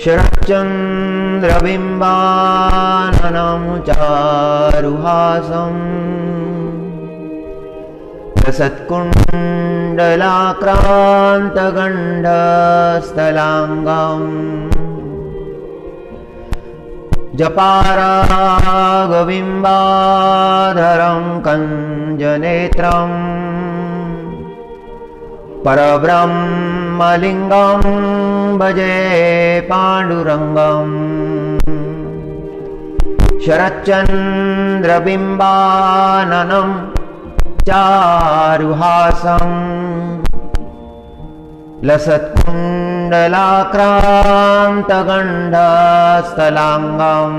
शरच्चन्द्रबिम्बाननं चारुहासं लसत्कुण्डलाक्रान्तगण्डस्थलाङ्गं जपारागबिम्बाधरं कञ्जनेत्रं परब्रह्मलिङ्गं भजे पाण्डुरङ्गम् शरच्चन्द्रबिम्बाननं चारुहासं लसत्कुण्डलाक्रान्तगण्डस्थलाङ्गं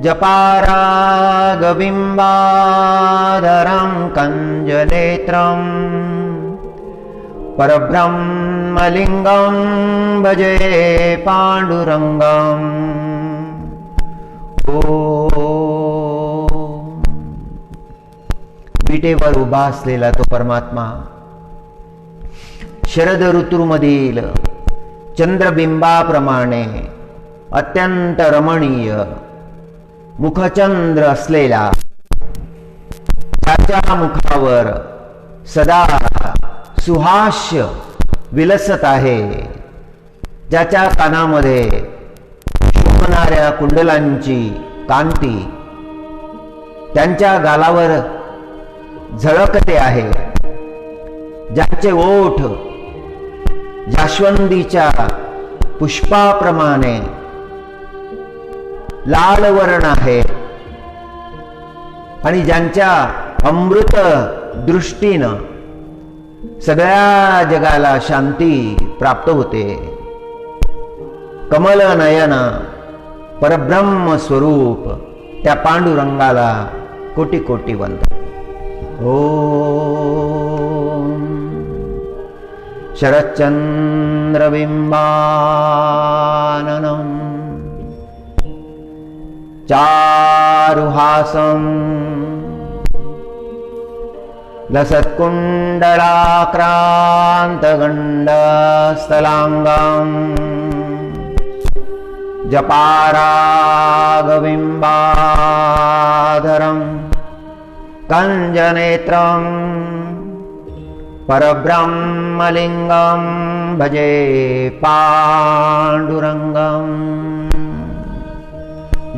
जपारागबिम्बाधरं कञ्जनेत्रं परब्रह्मलिङ्गं भजे पाण्डुरङ्गम्। विटेवर उभा असलेला तो परमात्मा शरद ऋतूमधील चंद्रबिंबाप्रमाणे अत्यंत रमणीय मुखचंद्र असलेला, त्याच्या मुखावर सदा सुहास्य विलसत आहे, ज्याच्या कानामध्ये शोभणाऱ्या कुंडलांची कांती त्यांच्या गालावर झळकते आहे, ज्याचे ओठ जास्वंदीच्या पुष्पाप्रमाणे लाल वर्ण आहे आणि ज्यांच्या अमृत दृष्टीनं सगळ्या जगाला शांती प्राप्त होते। कमल नयन परब्रह्म स्वरूप त्या पांडुरंगाला कोटी कोटी वंदन। ओम शरच्चन्द्रबिम्बाननं चारुहासं लसत्कुण्डलाक्रान्तगण्डस्थलाङ्गं जपारागबिम्बाधरं कञ्जनेत्रं परब्रह्मलिङ्गं भजे पाण्डुरङ्गम्।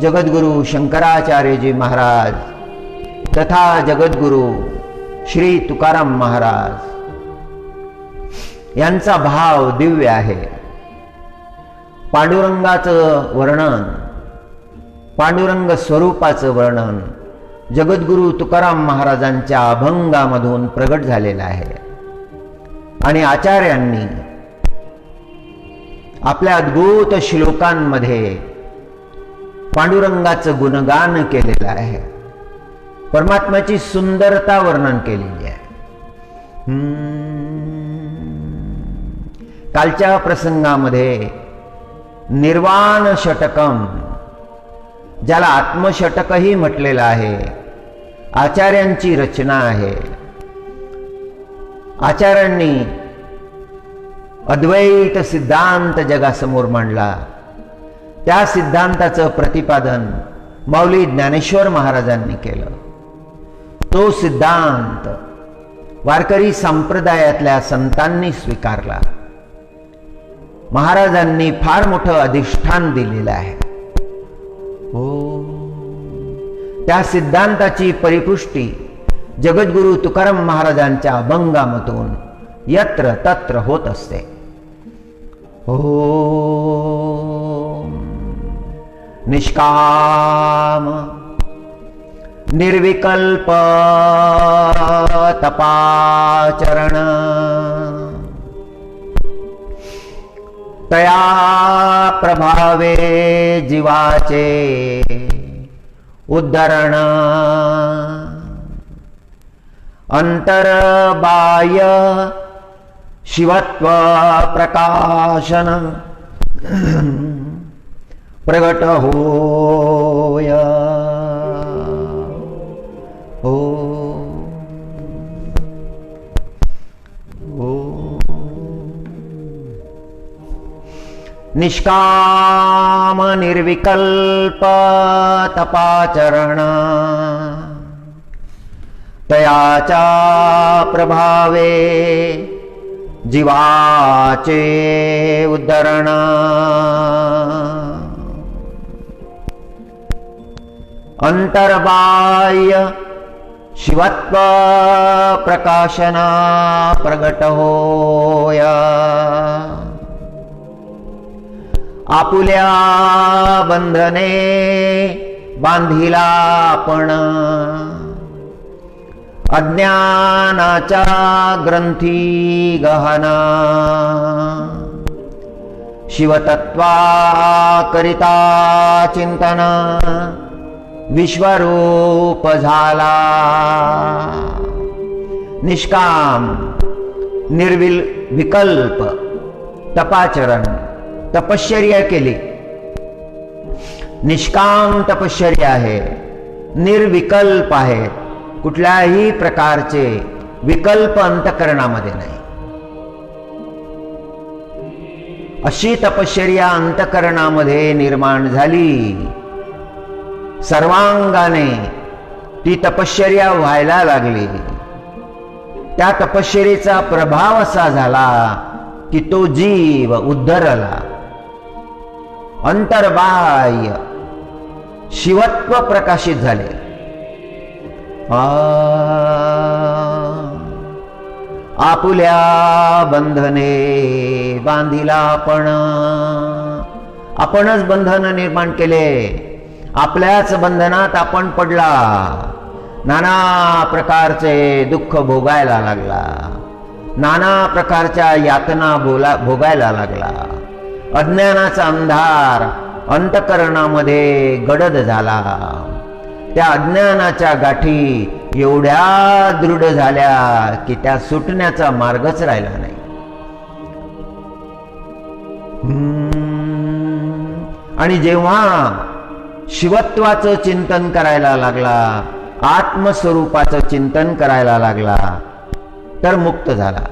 जगद्गुरु शंकराचार्य जी महाराज तथा जगद्गुरु श्री तुकाराम महाराज यांचा भाव दिव्य आहे। पांडुरंगाचं वर्णन, पांडुरंग स्वरूपाचं वर्णन जगद्गुरु तुकाराम महाराजांच्या अभंगामधून प्रगट झालेलं आहे आणि आचार्यांनी आपल्या अद्भुत श्लोकांमध्ये पांडुरंगाचं गुणगान केलेलं आहे, परमात्म्याची सुंदरता वर्णन केलेली आहे। कालच्या प्रसंगामध्ये निर्वाण षटकम, ज्याला आत्मषटकही म्हटलेलं आहे, आचार्यांची रचना आहे। आचार्यांनी अद्वैत सिद्धांत जगासमोर मांडला, त्या सिद्धांताचं प्रतिपादन माऊली ज्ञानेश्वर महाराजांनी केलं। तो सिद्धांत वारकरी संप्रदायातल्या संतांनी स्वीकारला। महाराजांनी फार मोठं अधिष्ठान दिलेलं आहे। त्या सिद्धांताची परिपुष्टी जगद्गुरु तुकाराम महाराजांच्या अभंगामधून यत्र तत्र होत असते। निष्काम निर्विकल्प तपाचरण तया प्रभावे जीवाचे उद्धरण अंतर्बाह्य शिवत्व प्रकाशन प्रगट होय। निष्काम निर्विकल्प तपाचरण तयाचा प्रभावे जीवाचे उद्धरण अंतर्बाह्य शिवत्व प्रकाशना प्रगट होया आपुल्या बंधने बांधिला आपण अज्ञानाचा ग्रंथी गहना शिवतत्वा करिता चिंतन विश्वरूप झाला निष्काम निर्विकल्प तपाचरण तपश्चर्या केली निष्काम तपश्चर्या आहे निर्विकल्प आहे कुठल्याही प्रकारचे विकल्प अंतकरणामध्ये नाही अशी तपश्चर्या अंतकरणामध्ये निर्माण झाली सर्वांगाने ती तपश्चर्या व्हायला लागली त्या तपश्चर्येचा प्रभाव असा झाला की तो जीव उद्धरला अंतर्बाह्य शिवत्व प्रकाशित झाले आपुल्या बंधने बांधिला आपणच बंधन निर्माण केले आपल्याच बंधनात आपण पडला नाना प्रकारचे दुःख भोगायला लागला नाना प्रकारच्या यातना भोगायला लागला अज्ञानाचा अंधार अंतकरणामध्ये गडद झाला त्या अज्ञानाच्या गाठी एवढ्या दृढ झाल्या की त्या सुटण्याचा मार्गच राहिला नाही आणि जेव्हा शिवत्वाचं चिंतन करायला लागला आत्मस्वरूपाचं चिंतन करायला लागला तर मुक्त झाला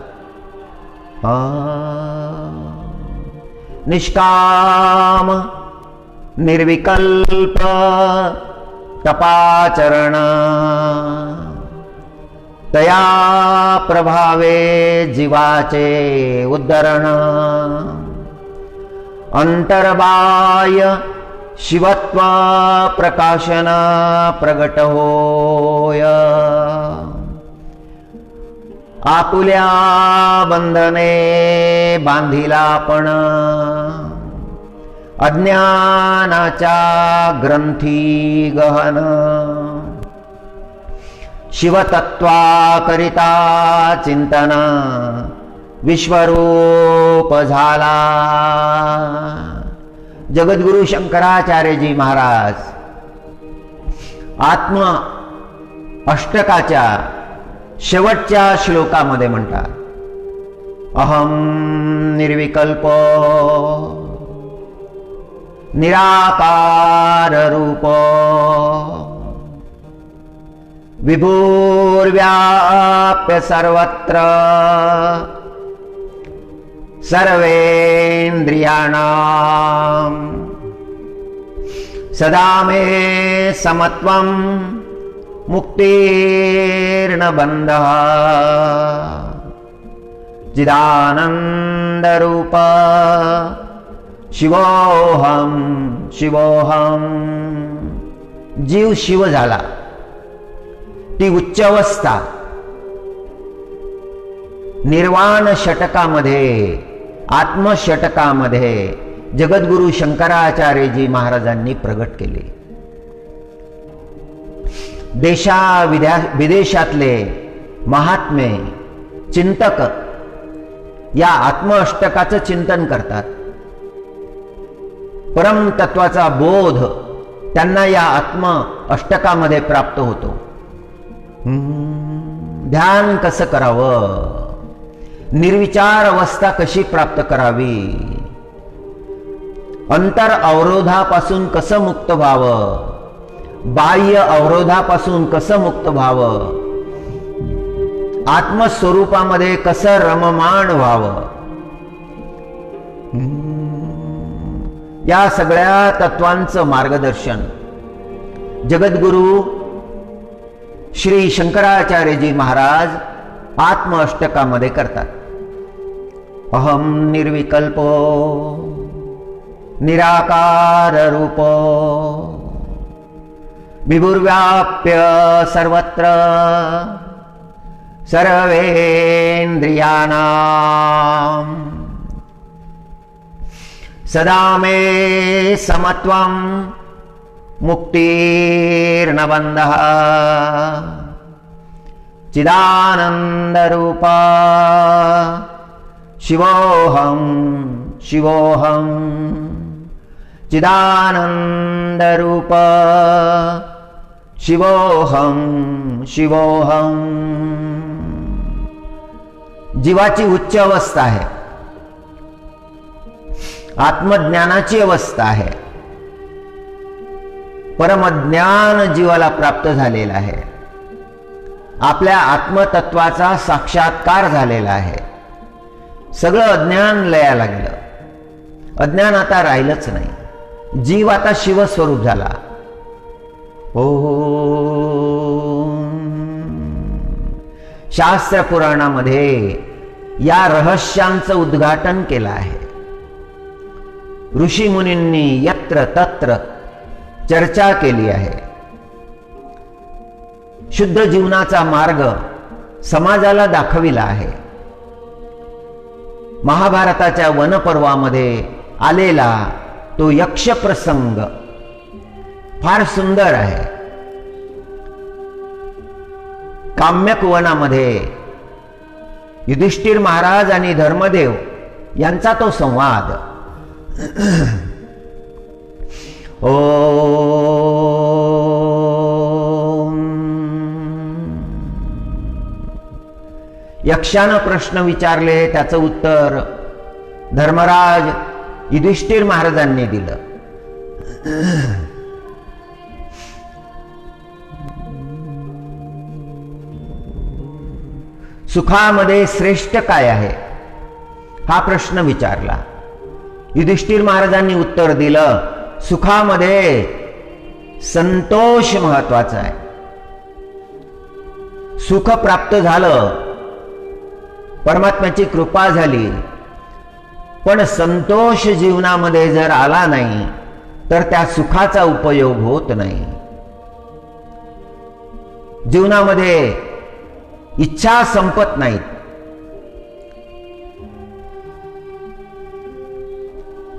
निष्काम निर्विकल्प तपाचरण तया प्रभावे जीवाचे उद्धरण अंतर्बाह्य शिवत्व प्रकाशन प्रगट होय आपुल्या बंधने बांधिला आपण अज्ञानाच्या ग्रंथी गहन शिवतत्वा करिता चिंतन विश्वरूप झाला जगद्गुरु शंकराचार्यजी महाराज आत्म अष्टकाच्या शेवटच्या श्लोकामध्ये म्हणतात अहम निर्विकल्प निराकार रूप विभुर्व्याप्य सर्वत्र सर्वेन्द्रियाणां सदा मे समत्वं मुक्तिर्न बन्धः चिदानन्दरूप शिवोहम शिवोहम जीव शिव झाला ती उच्च अवस्था निर्वाण षटकामध्ये आत्मषटकामध्ये जगद्गुरु शंकराचार्यजी महाराजांनी प्रगट केले विदेशातले महात्मे चिंतक या आत्म अष्टकाचं चिंतन करतात परम तत्वाचा बोध त्यांना या आत्म अष्टकामध्ये प्राप्त होतो ध्यान कसं करावं निर्विचार अवस्था कशी प्राप्त करावी अंतर अवरोधापासून कसं मुक्त व्हावं बाह्य अवरोधापासून कसं मुक्त व्हावं आत्मस्वरूपामध्ये कसं रममाण व्हावं या सगळ्या तत्वांचं मार्गदर्शन जगद्गुरु श्री शंकराचार्यजी महाराज आत्म अष्टकामध्ये करतात. अहम निर्विकल्पो निराकार रूपो विभुर्व्याप्य सर्वत्र सर्वेन्द्रियाणां सदा मे समत्वं मुक्तिर्न बन्धः चिदानन्दरूपा शिवोऽहं शिवोऽहं चिदानन्दरूप शिवोऽहं शिवोऽहं. जीवाची उच्च अवस्था आहे, आत्मज्ञानाची अवस्था आहे. परमज्ञान जीवाला प्राप्त झालेला आहे. आपल्या आत्मतत्वाचा साक्षात्कार झालेला आहे. सगळं अज्ञान लयाला गेलं. अज्ञान आता राहिलंच नाही. जीव आता शिवस्वरूप झाला. शास्त्र पुराणामध्ये या रहस्यांचं उद्घाटन केलं आहे. ऋषी मुनींनी यत्र तत्र चर्चा केली आहे. शुद्ध जीवनाचा मार्ग समाजाला दाखविला आहे. महाभारताच्या वनपर्वामध्ये आलेला तो यक्ष प्रसंग फार सुंदर आहे. काम्यक वनामध्ये युधिष्ठिर महाराज आणि धर्मदेव यांचा तो संवाद. यक्षानं प्रश्न विचारले, त्याचं उत्तर धर्मराज युधिष्ठिर महाराजांनी दिलं. सुखामध्ये श्रेष्ठ काय आहे हा प्रश्न विचारला. युधिष्ठिर महाराजांनी उत्तर दिलं, सुखामध्ये संतोष महत्वाचा आहे. सुख प्राप्त झालं, परमात्म्याची कृपा झाली, पण संतोष जीवनामध्ये जर आला नाही तर त्या सुखाचा उपयोग होत नाही. जीवनामध्ये इच्छा संपत नाहीत.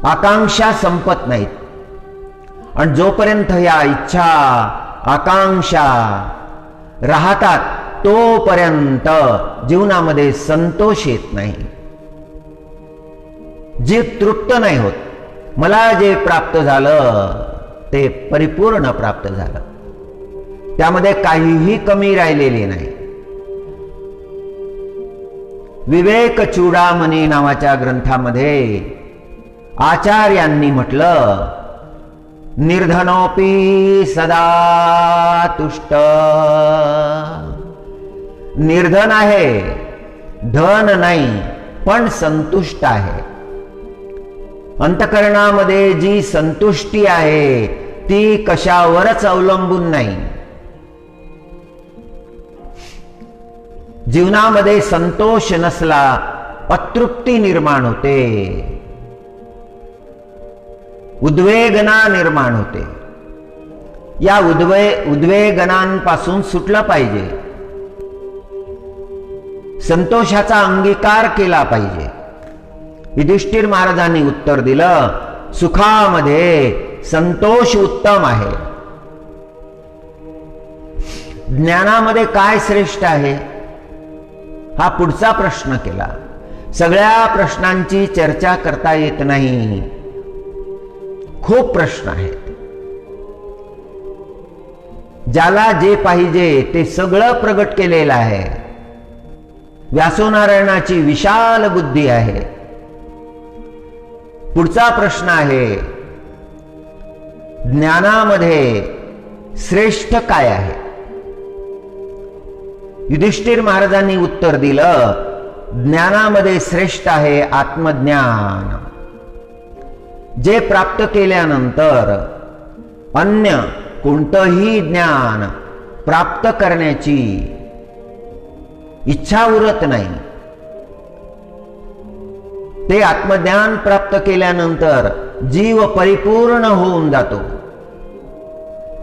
आकांक्षा संपत नाहीत. आणि जोपर्यंत या इच्छा आकांक्षा राहतात तोपर्यंत जीवनामध्ये संतोष येत नाही. जीव तृप्त नाही होत. मला जे प्राप्त झालं ते परिपूर्ण प्राप्त झालं, त्यामध्ये काहीही कमी राहिलेली नाही. विवेक चूडामणी नावाच्या ग्रंथामध्ये आचार्यांनी म्हटलं, निर्धनोपी सदा तुष्ट. निर्धन आहे, धन नाही, पण संतुष्ट आहे. अंतःकरणामध्ये जी संतुष्टी आहे ती कशावरच अवलंबून नाही. जीवनामध्ये संतोष नसला अतृप्ती निर्माण होते, उद्वेगना निर्माण होते. या उद्वेगनांपासून सुटलं पाहिजे. संतोषाचा अंगीकार केला पाहिजे. युधिष्ठिर महाराजांनी उत्तर दिलं, सुखामध्ये संतोष उत्तम आहे. ज्ञानामध्ये काय श्रेष्ठ आहे हा पुढचा प्रश्न केला. सगळ्या प्रश्नांची चर्चा करता येत नाही. खूप प्रश्न आहेत. ज्याला जे पाहिजे ते सगळं प्रगट केलेलं आहे. व्यासोनारायणाची विशाल बुद्धी आहे. पुढचा प्रश्न आहे, ज्ञानामध्ये श्रेष्ठ काय आहे? युधिष्ठिर महाराजांनी उत्तर दिलं, ज्ञानामध्ये श्रेष्ठ आहे आत्मज्ञान. जे प्राप्त केल्यानंतर अन्य कोणतंही ज्ञान प्राप्त करण्याची इच्छा उरत नाही, ते आत्मज्ञान प्राप्त केल्यानंतर जीव परिपूर्ण होऊन जातो.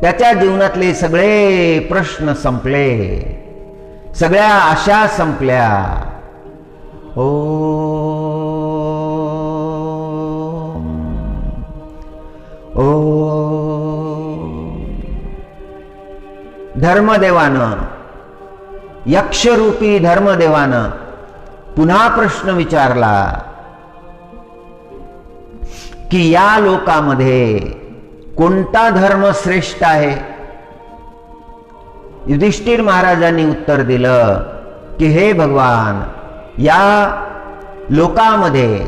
त्याच्या जीवनातले सगळे प्रश्न संपले, सगळ्या आशा संपल्या. धर्मदेवानं, यक्षरूपी धर्मदेवानं पुन्हा प्रश्न विचारला की या लोकामध्ये कोणता धर्म श्रेष्ठ आहे? युधिष्ठिर महाराजांनी उत्तर दिलं की हे भगवान, या लोकामध्ये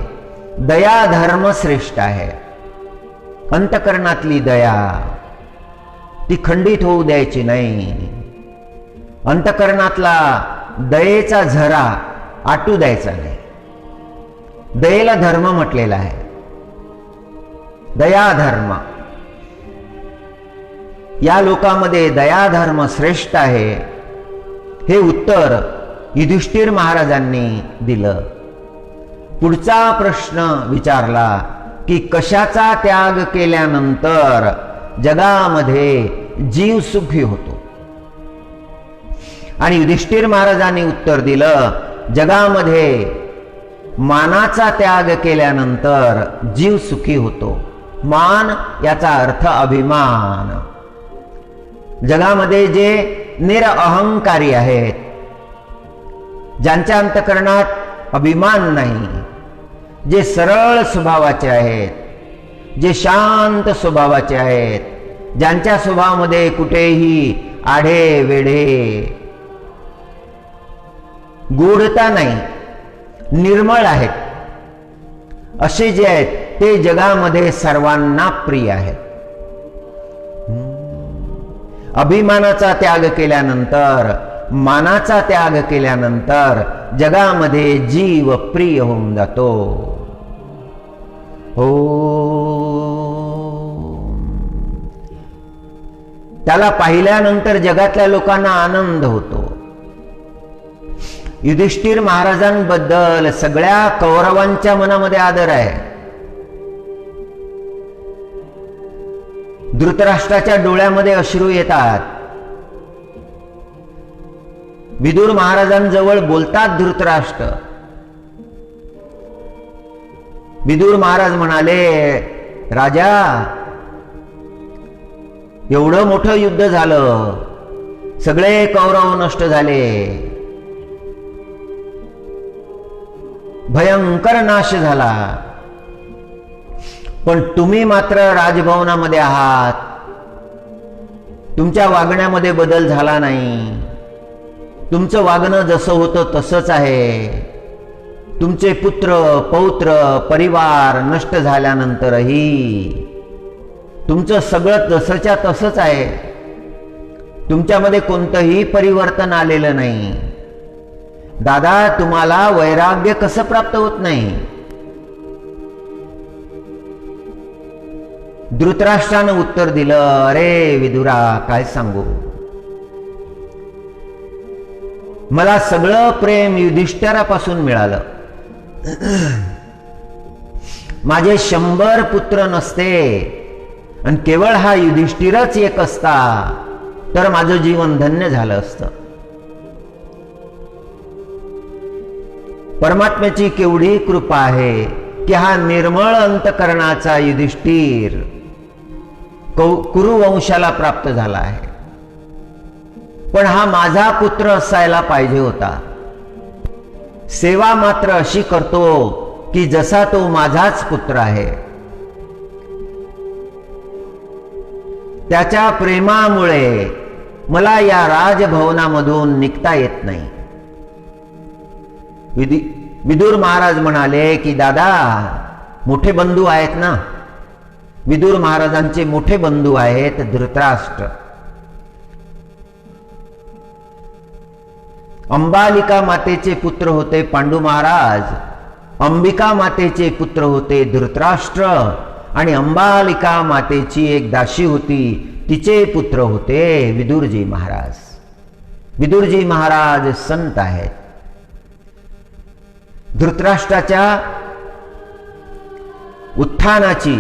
दया धर्म श्रेष्ठ आहे. अंतकरणातली दया ती खंडित होऊ द्यायची नाही. अंतकरणातला दयेचा झरा आटू द्यायचा नाही. दयेला धर्म म्हटलेला आहे, दया धर्म. या लोकांमध्ये दया धर्म श्रेष्ठ आहे, हे उत्तर युधिष्ठिर महाराजांनी दिलं. पुढचा प्रश्न विचारला की कशाचा त्याग केल्यानंतर जगामध्ये जीव सुखी होतो? आणि युधिष्ठिर महाराजांनी उत्तर दिलं, जगामध्ये मानाचा त्याग केल्यानंतर जीव सुखी होतो. मान याचा अर्थ अभिमान. जगामध्ये जे निरअहंकारी आहेत, ज्यांच्या अंतकरणात अभिमान नाही, जे सरळ स्वभावाचे आहेत, जे शांत स्वभावाचे आहेत, ज्यांच्या स्वभावामध्ये कुठेही आढे वेढे गूढता नाही, निर्मळ आहेत, असे जे आहेत ते जगामध्ये सर्वांना प्रिय आहेत. अभिमानाचा त्याग केल्यानंतर, मानाचा त्याग केल्यानंतर जगामध्ये जीव प्रिय होऊन जातो. त्याला पाहिल्यानंतर जगातल्या लोकांना आनंद होतो. युधिष्ठिर महाराजांबद्दल सगळ्या कौरवांच्या मनामध्ये आदर आहे. धृतराष्ट्राच्या डोळ्यामध्ये अश्रू येतात. विदुर महाराजांजवळ बोलतात धृतराष्ट्र. विदुर महाराज म्हणाले, राजा, एवढं मोठं युद्ध झालं, सगळे कौरव नष्ट झाले, भयंकर नाश झाला, पण तुम्ही मात्र राजभवनामध्ये आहात. तुमच्या वागण्यामध्ये बदल झाला नाही. तुमचं वागणं जसं होतं तसंच आहे. तुमचे पुत्र पौत्र परिवार नष्ट झाल्यानंतरही तुमचं सगळं तसंच्या तसंच आहे. तुमच्यामध्ये कोणतंही परिवर्तन आलेलं नाही. दादा, तुम्हाला वैराग्य कसं प्राप्त होत नाही? धृतराष्ट्रानं उत्तर दिलं, अरे विदुरा, काय सांगू, मला सगळं प्रेम युधिष्ठिरापासून मिळालं. माझे 100 पुत्र नसते आणि केवळ हा युधिष्ठिरच एक असता तर माझं जीवन धन्य झालं असतं. परमात्म्याची केवढी कृपा आहे की हा निर्मळ अंतकरणाचा युधिष्ठिर कुरुवंशाला प्राप्त झाला आहे. पण हा माझा पुत्र असायला पाहिजे होता. सेवा मात्र अशी करतो की जसा तो माझाच पुत्र आहे. त्याच्या प्रेमामुळे मला या राजभवनामधून निघता येत नाही. विदुर महाराज म्हणाले की दादा, मोठे बंधू आहेत ना. विदुर महाराजांचे मोठे बंधू आहेत धृतराष्ट्र. अंबालिका मातेचे पुत्र होते पांडू महाराज, अंबिका मातेचे पुत्र होते धृतराष्ट्र आणि अंबालिका मातेची एक दासी होती, तिचे पुत्र होते विदुरजी महाराज. विदुरजी महाराज संत आहेत. धृतराष्ट्राच्या उत्थानाची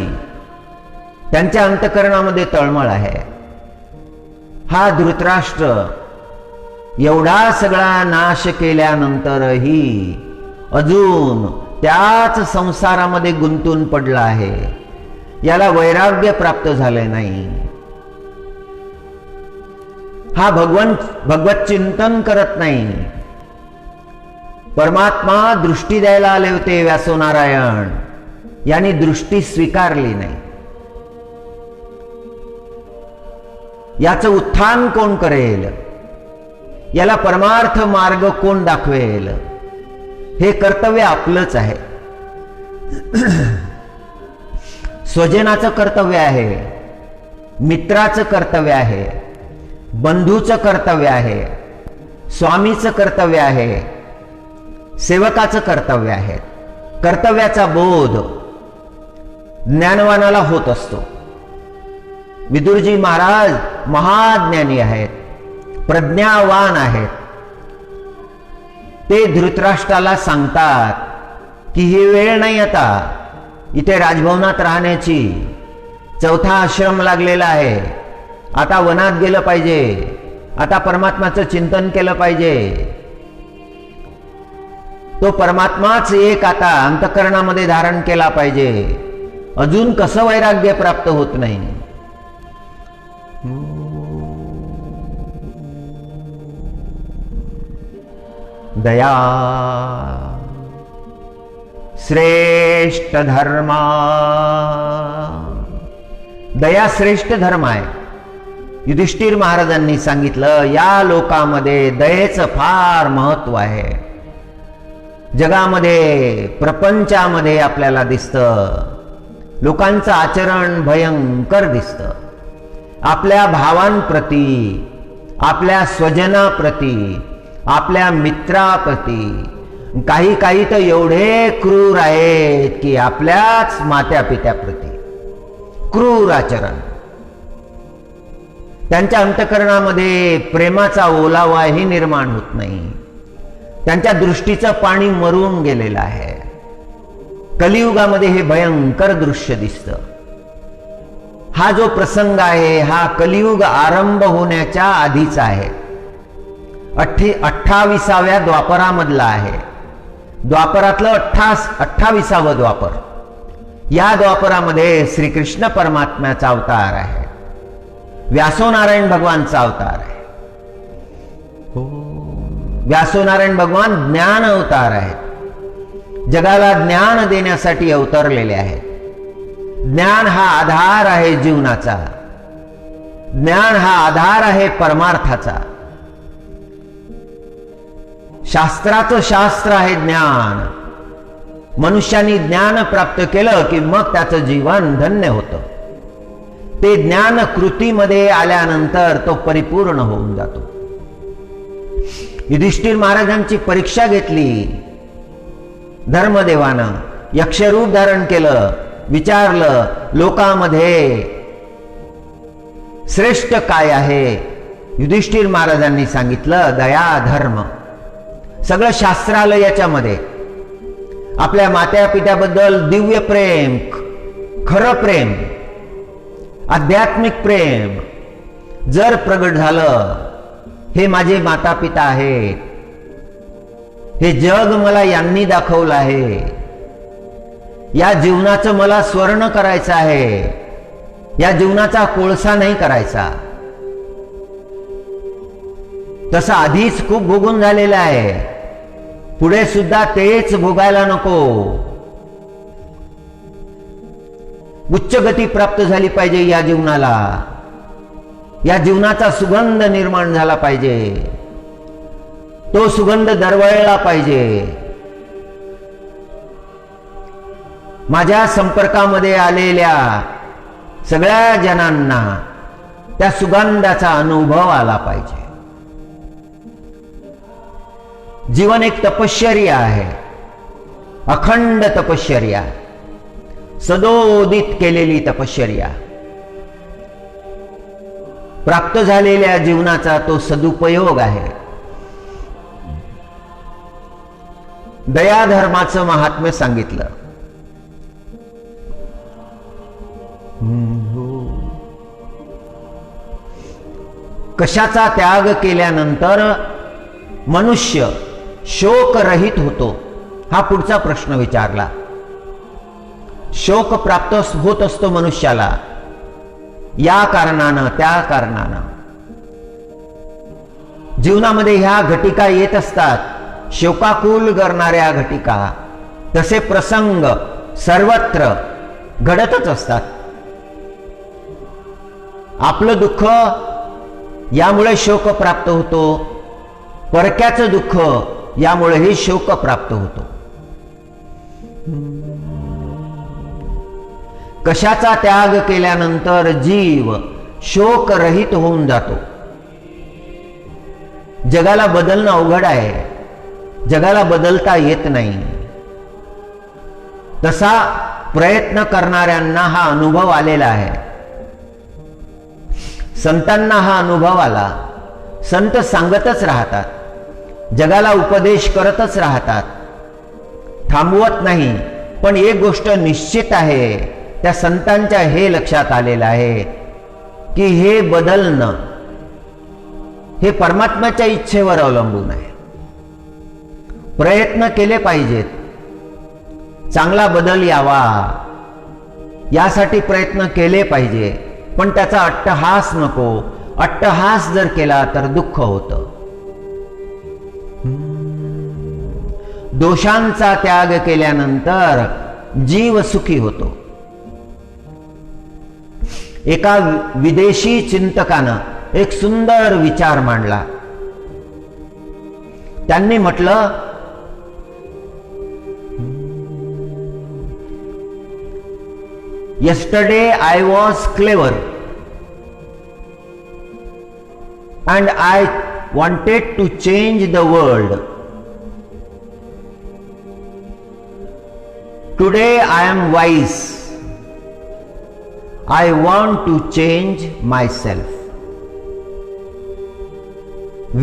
त्यांच्या अंतःकरणामध्ये तळमळ आहे. हा धृतराष्ट्र एवढा सगळा नाश केल्यानंतरही अजून त्याच संसारामध्ये गुंतून पडला आहे. याला वैराग्य प्राप्त झाले नाही. हा भगवत चिंतन करत नाही. परमात्मा दृष्टी द्यायला आले होते व्यासोनारायण, यांनी दृष्टी स्वीकारली नाही. याचं उत्थान कोण करेल? याला परमार्थ मार्ग कोण दाखवेल? हे कर्तव्य आपलंच आहे. स्वजनाचं कर्तव्य आहे, मित्राचं कर्तव्य आहे, बंधूचं कर्तव्य आहे, स्वामीचं कर्तव्य आहे, सेवकाचं कर्तव्य आहे. कर्तव्याचा बोध ज्ञानवानाला होत असतो. विदुरजी महाराज महाज्ञानी आहेत, प्रज्ञावान आहेत. ते धृतराष्ट्राला सांगतात की ही वेळ नाही आता इथे राजभवनात राहण्याची. चौथा आश्रम लागलेला आहे. आता वनात गेलं पाहिजे. आता परमात्माचं चिंतन केलं पाहिजे. तो परमात्माच एक आता अंतःकरणामध्ये धारण केला पाहिजे. अजून कसं वैराग्य प्राप्त होत नाही? दया श्रेष्ठ धर्मा. दया श्रेष्ठ धर्म आहे. युधिष्ठिर महाराजांनी सांगितलं, या लोकामध्ये दयेचं फार महत्व आहे. जगामध्ये प्रपंचामध्ये आपल्याला दिसतं लोकांचं आचरण भयंकर दिसतं. आपल्या भावांप्रती, आपल्या स्वजनाप्रती, आपल्या मित्राप्रती काही काही तर एवढे क्रूर आहेत की आपल्याच मात्या पित्याप्रती क्रूर आचरण. त्यांच्या अंतःकरणामध्ये प्रेमाचा ओलावाही निर्माण होत नाही. त्यांच्या दृष्टीचं पाणी मरून गेलेलं आहे. कलियुगामध्ये हे भयंकर दृश्य दिसतं. हा जो प्रसंग आहे हा कलियुग आरंभ होण्याच्या आधीचा आहे. 28व्या द्वापरामधला आहे. द्वापरातलं 28वं द्वापर. या द्वापरामध्ये श्रीकृष्ण परमात्म्याचा अवतार आहे. व्यासोनारायण भगवानचा अवतार आहे. व्यासोनारायण भगवान ज्ञान अवतार आहेत. जगाला ज्ञान देण्यासाठी अवतरलेले आहेत. ज्ञान हा आधार आहे जीवनाचा. ज्ञान हा आधार आहे परमार्थाचा. शास्त्राचं शास्त्र आहे ज्ञान. मनुष्याने ज्ञान प्राप्त केलं की मग त्याचं जीवन धन्य होतं. ते ज्ञान कृतीमध्ये आल्यानंतर तो परिपूर्ण होऊन जातो. युधिष्ठिर महाराजांची परीक्षा घेतली धर्मदेवानं. यक्षरूप धारण केलं. विचारलं लोकांमध्ये श्रेष्ठ काय आहे? युधिष्ठिर महाराजांनी सांगितलं दया धर्म. सगळं शास्त्र आलं याच्यामध्ये. आपल्या मात्या पित्याबद्दल दिव्य प्रेम, खरं प्रेम, आध्यात्मिक प्रेम जर प्रगट झालं, हे माझे माता पिता आहेत, हे जग मला यांनी दाखवलं आहे, या जीवनाचं मला स्वर्ण करायचं आहे, या जीवनाचा कोळसा नाही करायचा. तसं आधीच खूप भोगून झालेलं आहे. पुढे सुद्धा तेच भोगायला नको. उच्च गती प्राप्त झाली पाहिजे या जीवनाला. या जीवनाचा सुगंध निर्माण झाला पाहिजे. तो सुगंध दरवळला पाहिजे. माझ्या संपर्कामध्ये आलेल्या सगळ्या जनांना त्या सुगंधाचा अनुभव आला पाहिजे. जीवन एक तपश्चर्या आहे, अखंड तपश्चर्या. सदोदित केलेली तपश्चर्या, प्राप्त झालेल्या जीवनाचा तो सदुपयोग आहे. दयाधर्माचं महात्म्य सांगितलं. कशाचा त्याग केल्यानंतर मनुष्य शोकरहित होतो, हा पुढचा प्रश्न विचारला. शोक प्राप्त होत असतो मनुष्याला या कारणानं त्या कारणानं. जीवनामध्ये ह्या घटिका येत असतात, शोकाकुल करणाऱ्या घटिका. तसे प्रसंग सर्वत्र घडतच असतात. आपलं दुःख यामुळे शोक प्राप्त होतो, परक्याचं दुःख यामुळेही शोक प्राप्त होतो. कशाचा त्याग केल्यानंतर जीव शोकरहित होऊन जातो. जगाला बदलणं अवघड आहे, जगाला बदलता येत नाही. तसा प्रयत्न करणाऱ्यांना हा अनुभव आलेला आहे. संतांना हा अनुभव आला. संत सांगतच राहतात, जगाला उपदेश करतच राहतात, थांबवत नाही. पण एक गोष्ट निश्चित आहे, त्या संतांच्या हे लक्षात आलेलं आहे की हे बदलणं हे परमात्म्याच्या इच्छेवर अवलंबून आहे. प्रयत्न केले पाहिजेत, चांगला बदल यावा यासाठी प्रयत्न केले पाहिजे. पण त्याचा अट्टहास नको. अट्टहास जर केला तर दुःख होतं. दोषांचा त्याग केल्यानंतर जीव सुखी होतो. एका विदेशी चिंतकानं एक सुंदर विचार मांडला. त्यांनी म्हटलं, yesterday I was clever and I wanted to change the world. Today I am wise. I want to change myself.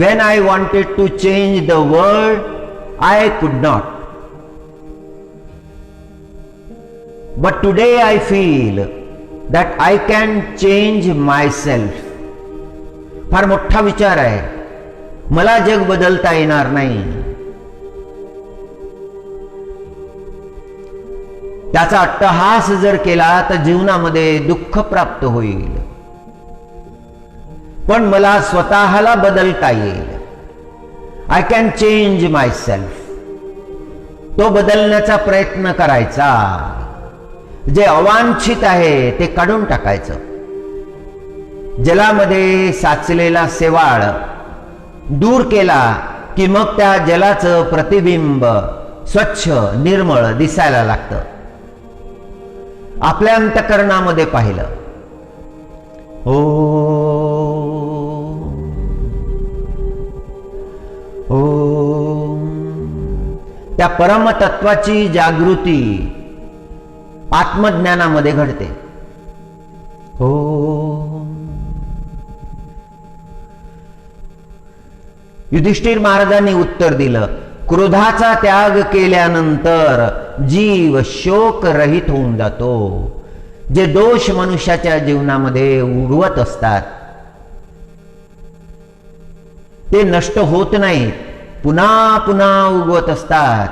When I wanted to change the world, I could not. But today I feel that I can change myself. फार मोठा विचार आहे. मला जग बदलता येणार नाही, त्याचा अट्टहास जर केला तर जीवनामध्ये दुःख प्राप्त होईल. पण मला स्वतःला बदलता येईल. I can change my self. तो बदलण्याचा प्रयत्न करायचा. जे अवांछित आहे ते काढून टाकायचं. जलामध्ये साचलेला शेवाळ दूर केला की मग त्या जलाचं प्रतिबिंब स्वच्छ निर्मळ दिसायला लागतं. आपल्या अंतःकरणामध्ये पाहिलं, ओ ओ त्या परमतत्वाची जागृती आत्मज्ञानामध्ये घडते. हो. युधिष्ठिर महाराजांनी उत्तर दिलं, क्रोधाचा त्याग केल्यानंतर जीव शोक रहित होऊन जातो. जे दोष मनुष्याच्या जीवनामध्ये उगवत असतात ते नष्ट होत नाहीत, पुन्हा पुन्हा उगवत असतात.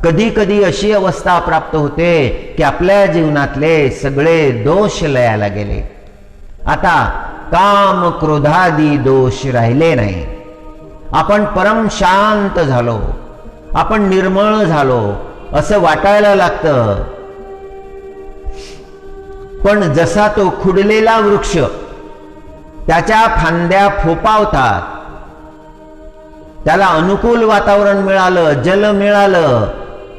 कधी कधी अशी अवस्था प्राप्त होते की आपल्या जीवनातले सगळे दोष लयाला गेले. आता काम क्रोधादी दोष राहिले नाही. आपण परम शांत झालो, आपण निर्मळ झालो असं वाटायला लागतं. पण जसा तो खुडलेला वृक्ष त्याच्या फांद्या फोपावतात, त्याला अनुकूल वातावरण मिळालं, जल मिळालं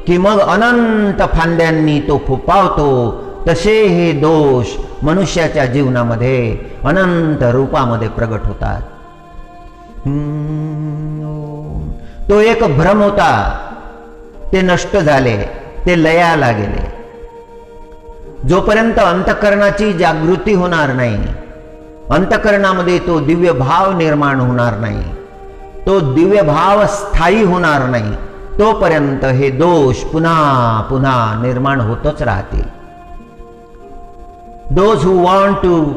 की मग अनंत फांद्यांनी तो फोपावतो. तसे हे दोष मनुष्याच्या जीवनामध्ये अनंत रूपामध्ये प्रगट होतात. तो एक भ्रम होता, ते नष्ट झाले, ते लयाला गेले. जोपर्यंत अंतःकरणाची जागृती होणार नाही, अंतःकरणामध्ये तो दिव्य भाव निर्माण होणार नाही, तो दिव्य भाव स्थायी होणार नाही, तोपर्यंत हे दोष पुन्हा पुन्हा निर्माण होतच राहतील. Those who want to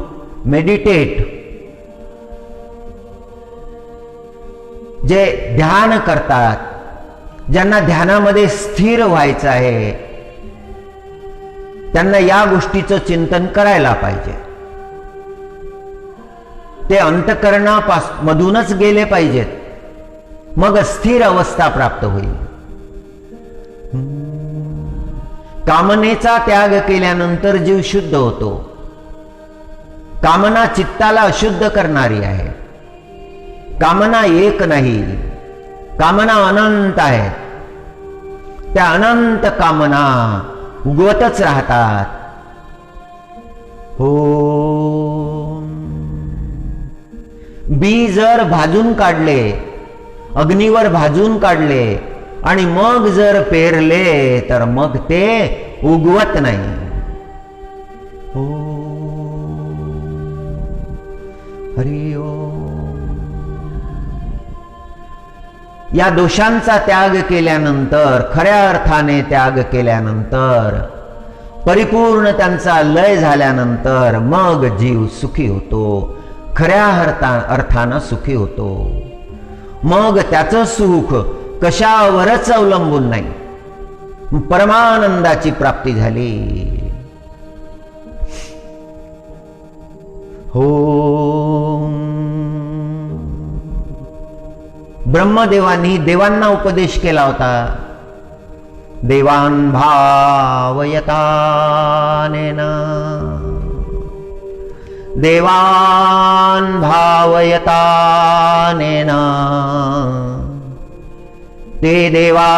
meditate, जे ध्यान करतात, ज्यांना ध्यानामध्ये स्थिर व्हायचं आहे, त्यांना या गोष्टीचं चिंतन करायला पाहिजे. ते अंतःकरणामधूनच गेले पाहिजेत, मग स्थिर अवस्था प्राप्त होईल. कामनेचा त्याग केल्यानंतर जीव शुद्ध होतो. कामना चित्ताला अशुद्ध करणारी आहे. कामना एक नाही, कामना अनंत आहेत. त्या अनंत कामना उगवतच राहतात. हो, बी जर भाजून काढले, अग्नीवर भाजून काढले आणि मग जर पेरले तर मग ते उगवत नाही. हो, हरि ओम. या दोषांचा त्याग केल्यानंतर, खऱ्या अर्थाने त्याग केल्यानंतर, परिपूर्ण त्यांचा लय झाल्यानंतर मग जीव सुखी होतो, खऱ्या अर्थानं सुखी होतो. मग त्याचं सुख कशावरच अवलंबून नाही, परमानंदाची प्राप्ती झाली. हो, ब्रह्मदेवांनी देवांना उपदेश केला होता. देवान् भावयतानेन, देवान् भावयतानेन ते देवा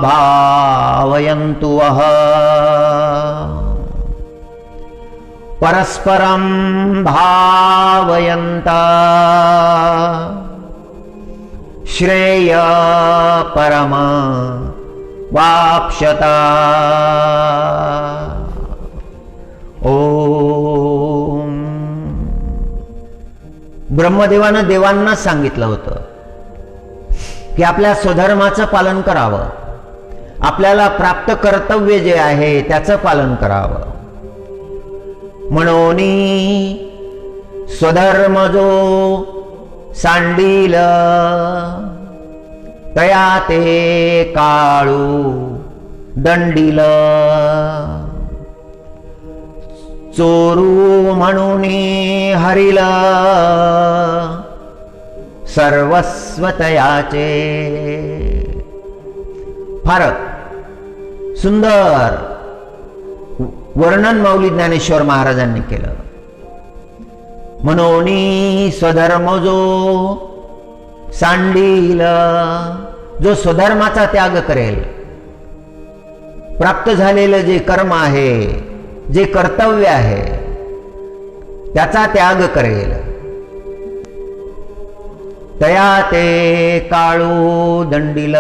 भावयन्तु वः परस्परं भावयन्ता श्रेय परम वाप्स्यता. ओम. ब्रह्मदेवानं देवांना सांगितलं होतं की आपल्या स्वधर्माचं पालन करावं, आपल्याला प्राप्त कर्तव्य जे आहे त्याचं पालन करावं. म्हणून स्वधर्म जो सांडील तया ते काळू दंडील. चोरू म्हणून हरिल सर्वस्व तयाचे. फार सुंदर वर्णन माऊली ज्ञानेश्वर महाराजांनी केलं. म्हणून स्वधर्म जो सांडील, जो स्वधर्माचा त्याग करेल, प्राप्त झालेलं जे कर्म आहे, जे कर्तव्य आहे त्याचा त्याग करेल, तया ते काळू दंडील.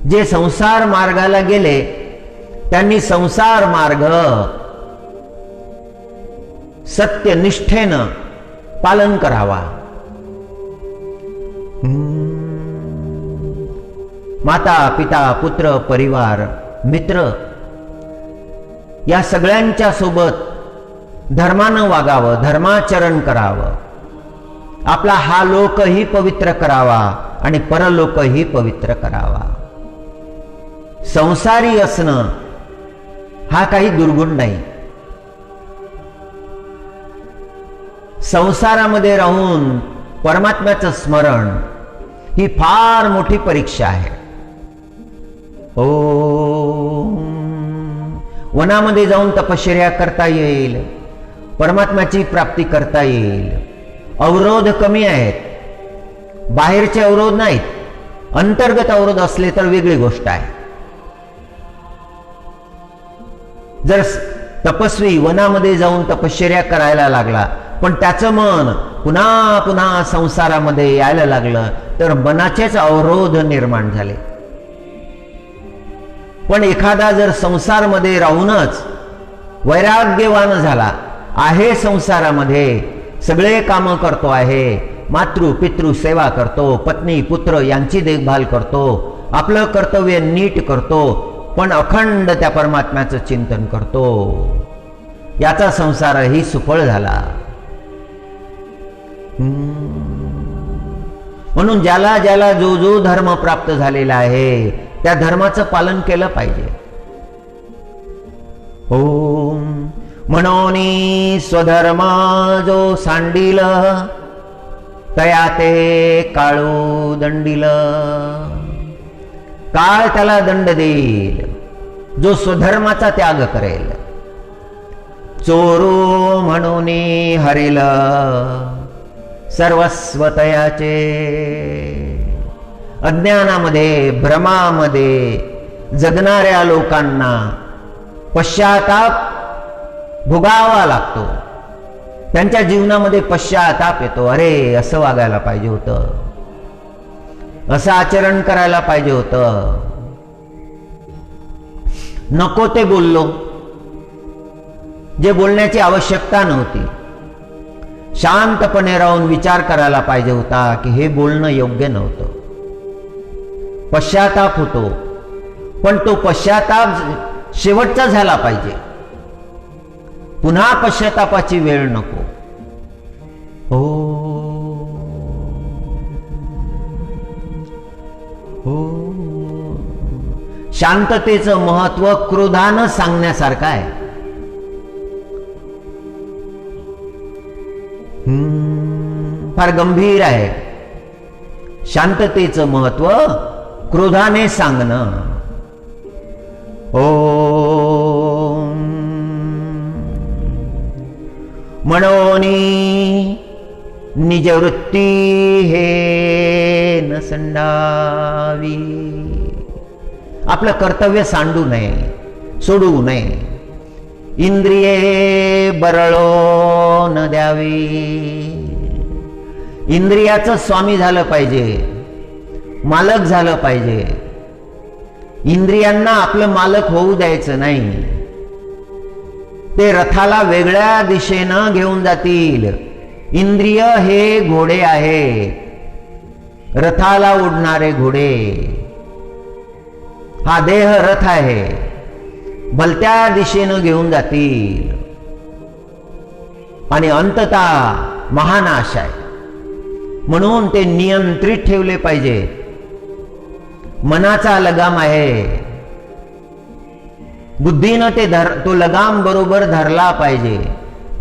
जे संसार मार्गाला गेले त्यांनी संसार मार्ग सत्यनिष्ठेनं पालन करावा. माता पिता पुत्र परिवार मित्र या सगळ्यांच्या सोबत धर्मानं वागावं, धर्माचरण करावं. आपला हा लोकही पवित्र करावा आणि परलोकही पवित्र करावा. संसारी असणं हा काही दुर्गुण नाही. संसारामध्ये राहून परमात्म्याचं स्मरण ही फार मोठी परीक्षा आहे. वनामध्ये जाऊन तपश्चर्या करता येईल, परमात्म्याची प्राप्ती करता येईल. अवरोध कमी आहेत, बाहेरचे अवरोध नाहीत. अंतर्गत अवरोध असले तर वेगळी गोष्ट आहे. जर तपस्वी वनामध्ये जाऊन तपश्चर्या करायला लागला पण त्याचं मन पुन्हा पुन्हा संसारामध्ये यायला लागलं तर मनाचेच अवरोध निर्माण झाले. पण एखादा जर संसारमध्ये राहूनच वैराग्यवान झाला आहे, संसारामध्ये सगळे कामं करतो आहे, मातृ पितृ सेवा करतो, पत्नी पुत्र यांची देखभाल करतो, आपलं कर्तव्य नीट करतो, पण अखंड त्या परमात्म्याचं चिंतन करतो, याचा संसारही सुफळ झाला. म्हणून ज्याला ज्याला जो जो धर्म प्राप्त झालेला आहे त्या धर्माचं पालन केलं पाहिजे. ओम म्हणोनी स्वधर्म जो सांडिल, तया ते काळू दंडिल. काळ त्याला दंड देईल जो स्वधर्माचा त्याग करेल. चोरू म्हणून हरिल सर्वस्व तयाचे. अज्ञानामध्ये भ्रमामध्ये जगणाऱ्या लोकांना पश्चाताप भोगावा लागतो. त्यांच्या जीवनामध्ये पश्चाताप येतो, अरे असं वागायला पाहिजे होतं, असं आचरण करायला पाहिजे होतं, नको ते बोललो, जे बोलण्याची आवश्यकता नव्हती. शांतपणे राहून विचार करायला पाहिजे होता की हे बोलणं योग्य नव्हतं. पश्चाताप होतो, पण तो पश्चाताप शेवटचा झाला पाहिजे. पुन्हा पश्चातापाची वेळ नको. हो हो, शांततेचं महत्व क्रोधानं सांगण्यासारखं आहे. फार गंभीर आहे. शांततेचं महत्व क्रोधाने सांगणं. ओम म्हणोनी निजवृत्ती हे न संडावी. आपलं कर्तव्य सांडू नये, सोडू नये. इंद्रिये बरळो न द्यावी. इंद्रियाचं स्वामी झालं पाहिजे, मालक झालं पाहिजे. इंद्रियांना आपलं मालक होऊ द्यायचं नाही. ते रथाला वेगळ्या दिशेनं घेऊन जातील. इंद्रिय हे घोडे आहे, रथाला उडणारे घोडे. हा देह रथ आहे, भलत्या दिशेनं घेऊन जातील आणि अंततः महानाश आहे. म्हणून ते नियंत्रित ठेवले पाहिजे. मनाचा लगाम आहे, बुद्धीनं तो लगाम बरोबर धरला पाहिजे.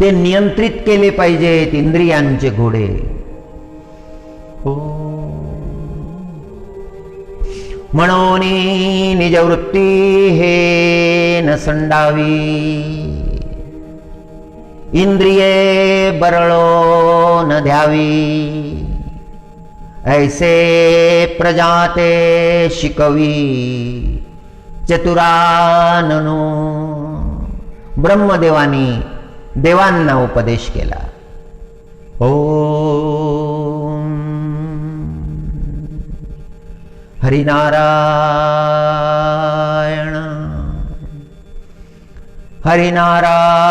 ते नियंत्रित केले पाहिजेत इंद्रियांचे घोडे. म्हणून निजवृत्ती हे न संडावी. इंद्रिये बरळो न द्यावी. ऐसे प्रजाते शिकवी चतुराननो. ब्रह्मदेवानी देवांना उपदेश केला. ओम हरिनारायण हरिनारायण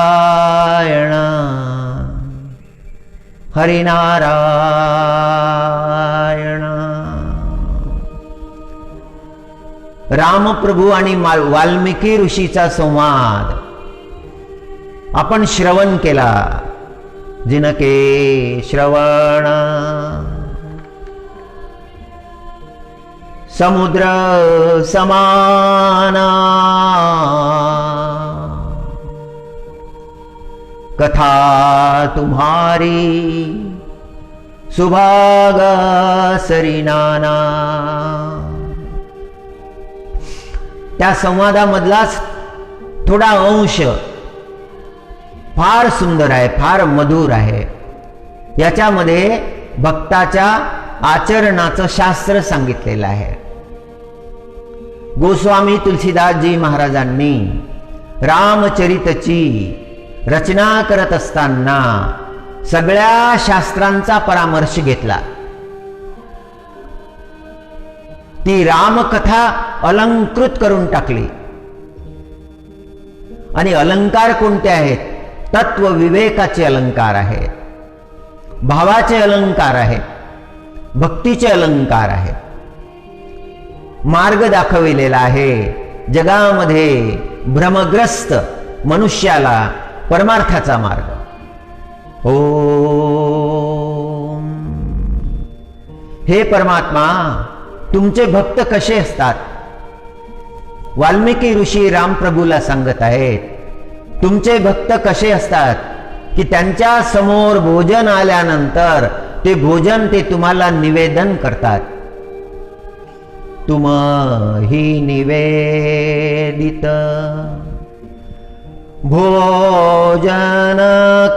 हरिनारायण. रामप्रभू आणि वाल्मिकी ऋषीचा संवाद आपण श्रवण केला. जिनके श्रवण समुद्र समाना. कथा तुम्हारी सुभाग सरिनाना. त्या संवादामधलाच थोडा अंश फार सुंदर आहे, फार मधुर आहे. याच्यामध्ये भक्ताच्या आचरणाचं शास्त्र सांगितलेलं आहे. गोस्वामी तुलसीदासजी महाराजांनी रामचरितची रचना करत असताना सगळ्या शास्त्रांचा परामर्श घेतला. ती रामकथा अलंकृत करून टाकली. आणि अलंकार कोणते आहेत? तत्व विवेकाचे अलंकार आहेत, भावाचे अलंकार आहेत, भक्तीचे अलंकार आहेत. मार्ग दाखविलेला आहे जगामध्ये भ्रमग्रस्त मनुष्याला परमार्थाचा मार्ग. ओम. हे परमात्मा, तुमचे भक्त कसे असतात? वाल्मिकी ऋषी रामप्रभूला सांगत आहेत, तुमचे भक्त कसे असतात की त्यांच्या समोर भोजन आल्यानंतर ते भोजन ते तुम्हाला निवेदन करतात. तुम ही निवेदित भोजन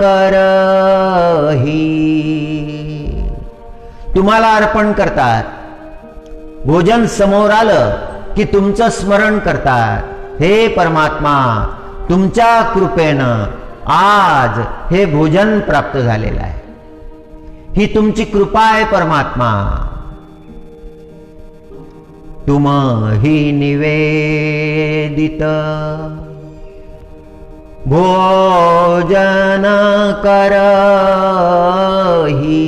करही. तुम्हाला अर्पण करतात. भोजन समोर आलं की तुमचं स्मरण करतात. हे परमात्मा, तुमच्या कृपेनं आज हे भोजन प्राप्त झालेलं आहे. ही तुमची कृपा आहे परमात्मा. तुम ही निवेदित भोजन करही.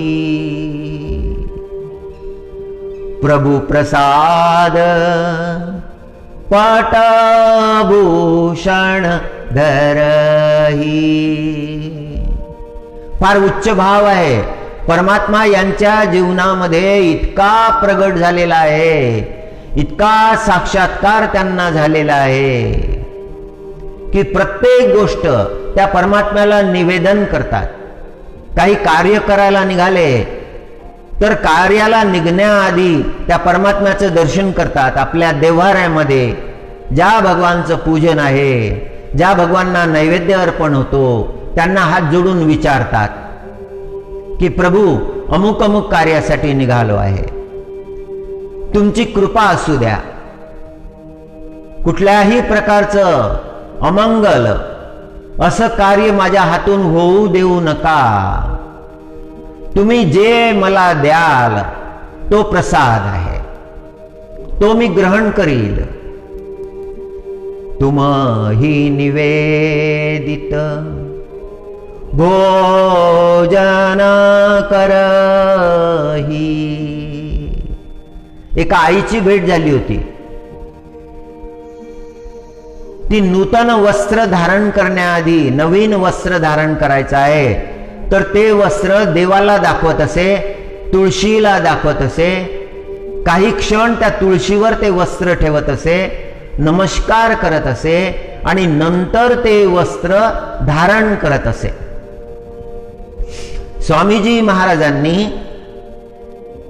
प्रभु प्रसाद पटभूषण धरही. फार उच्च भाव आहे. परमात्मा यांच्या जीवनामध्ये इतका प्रगट झालेला आहे, इतका साक्षात्कार त्यांना झालेला आहे की प्रत्येक गोष्ट त्या परमात्म्याला निवेदन करतात. काही कार्य करायला निघाले तर कार्याला निघण्याआधी त्या परमात्म्याचं दर्शन करतात. आपल्या देव्हाऱ्यामध्ये ज्या भगवानचं पूजन आहे, ज्या भगवानांना नैवेद्य अर्पण होतो, त्यांना हात जोडून विचारतात की प्रभू, अमुक अमुक कार्यासाठी निघालो आहे, तुमची कृपा असू द्या. कुठल्याही प्रकारचं अमंगल असं कार्य माझ्या हातून होऊ देऊ नका. तुम्ही जे मला द्याल तो प्रसाद आहे, तो मी ग्रहण करील. तुम ही निवेदित भोजन करही. एका आईची भेट झाली होती. ती नूतन वस्त्र धारण करण्याआधी नवीन वस्त्र धारण करायचं आहे, तर ते वस्त्र देवाला दाखवत असे, तुळशीला दाखवत असे. काही क्षण त्या तुळशीवर ते वस्त्र ठेवत असे, नमस्कार करत असे आणि नंतर ते वस्त्र धारण करत असे. स्वामीजी महाराजांनी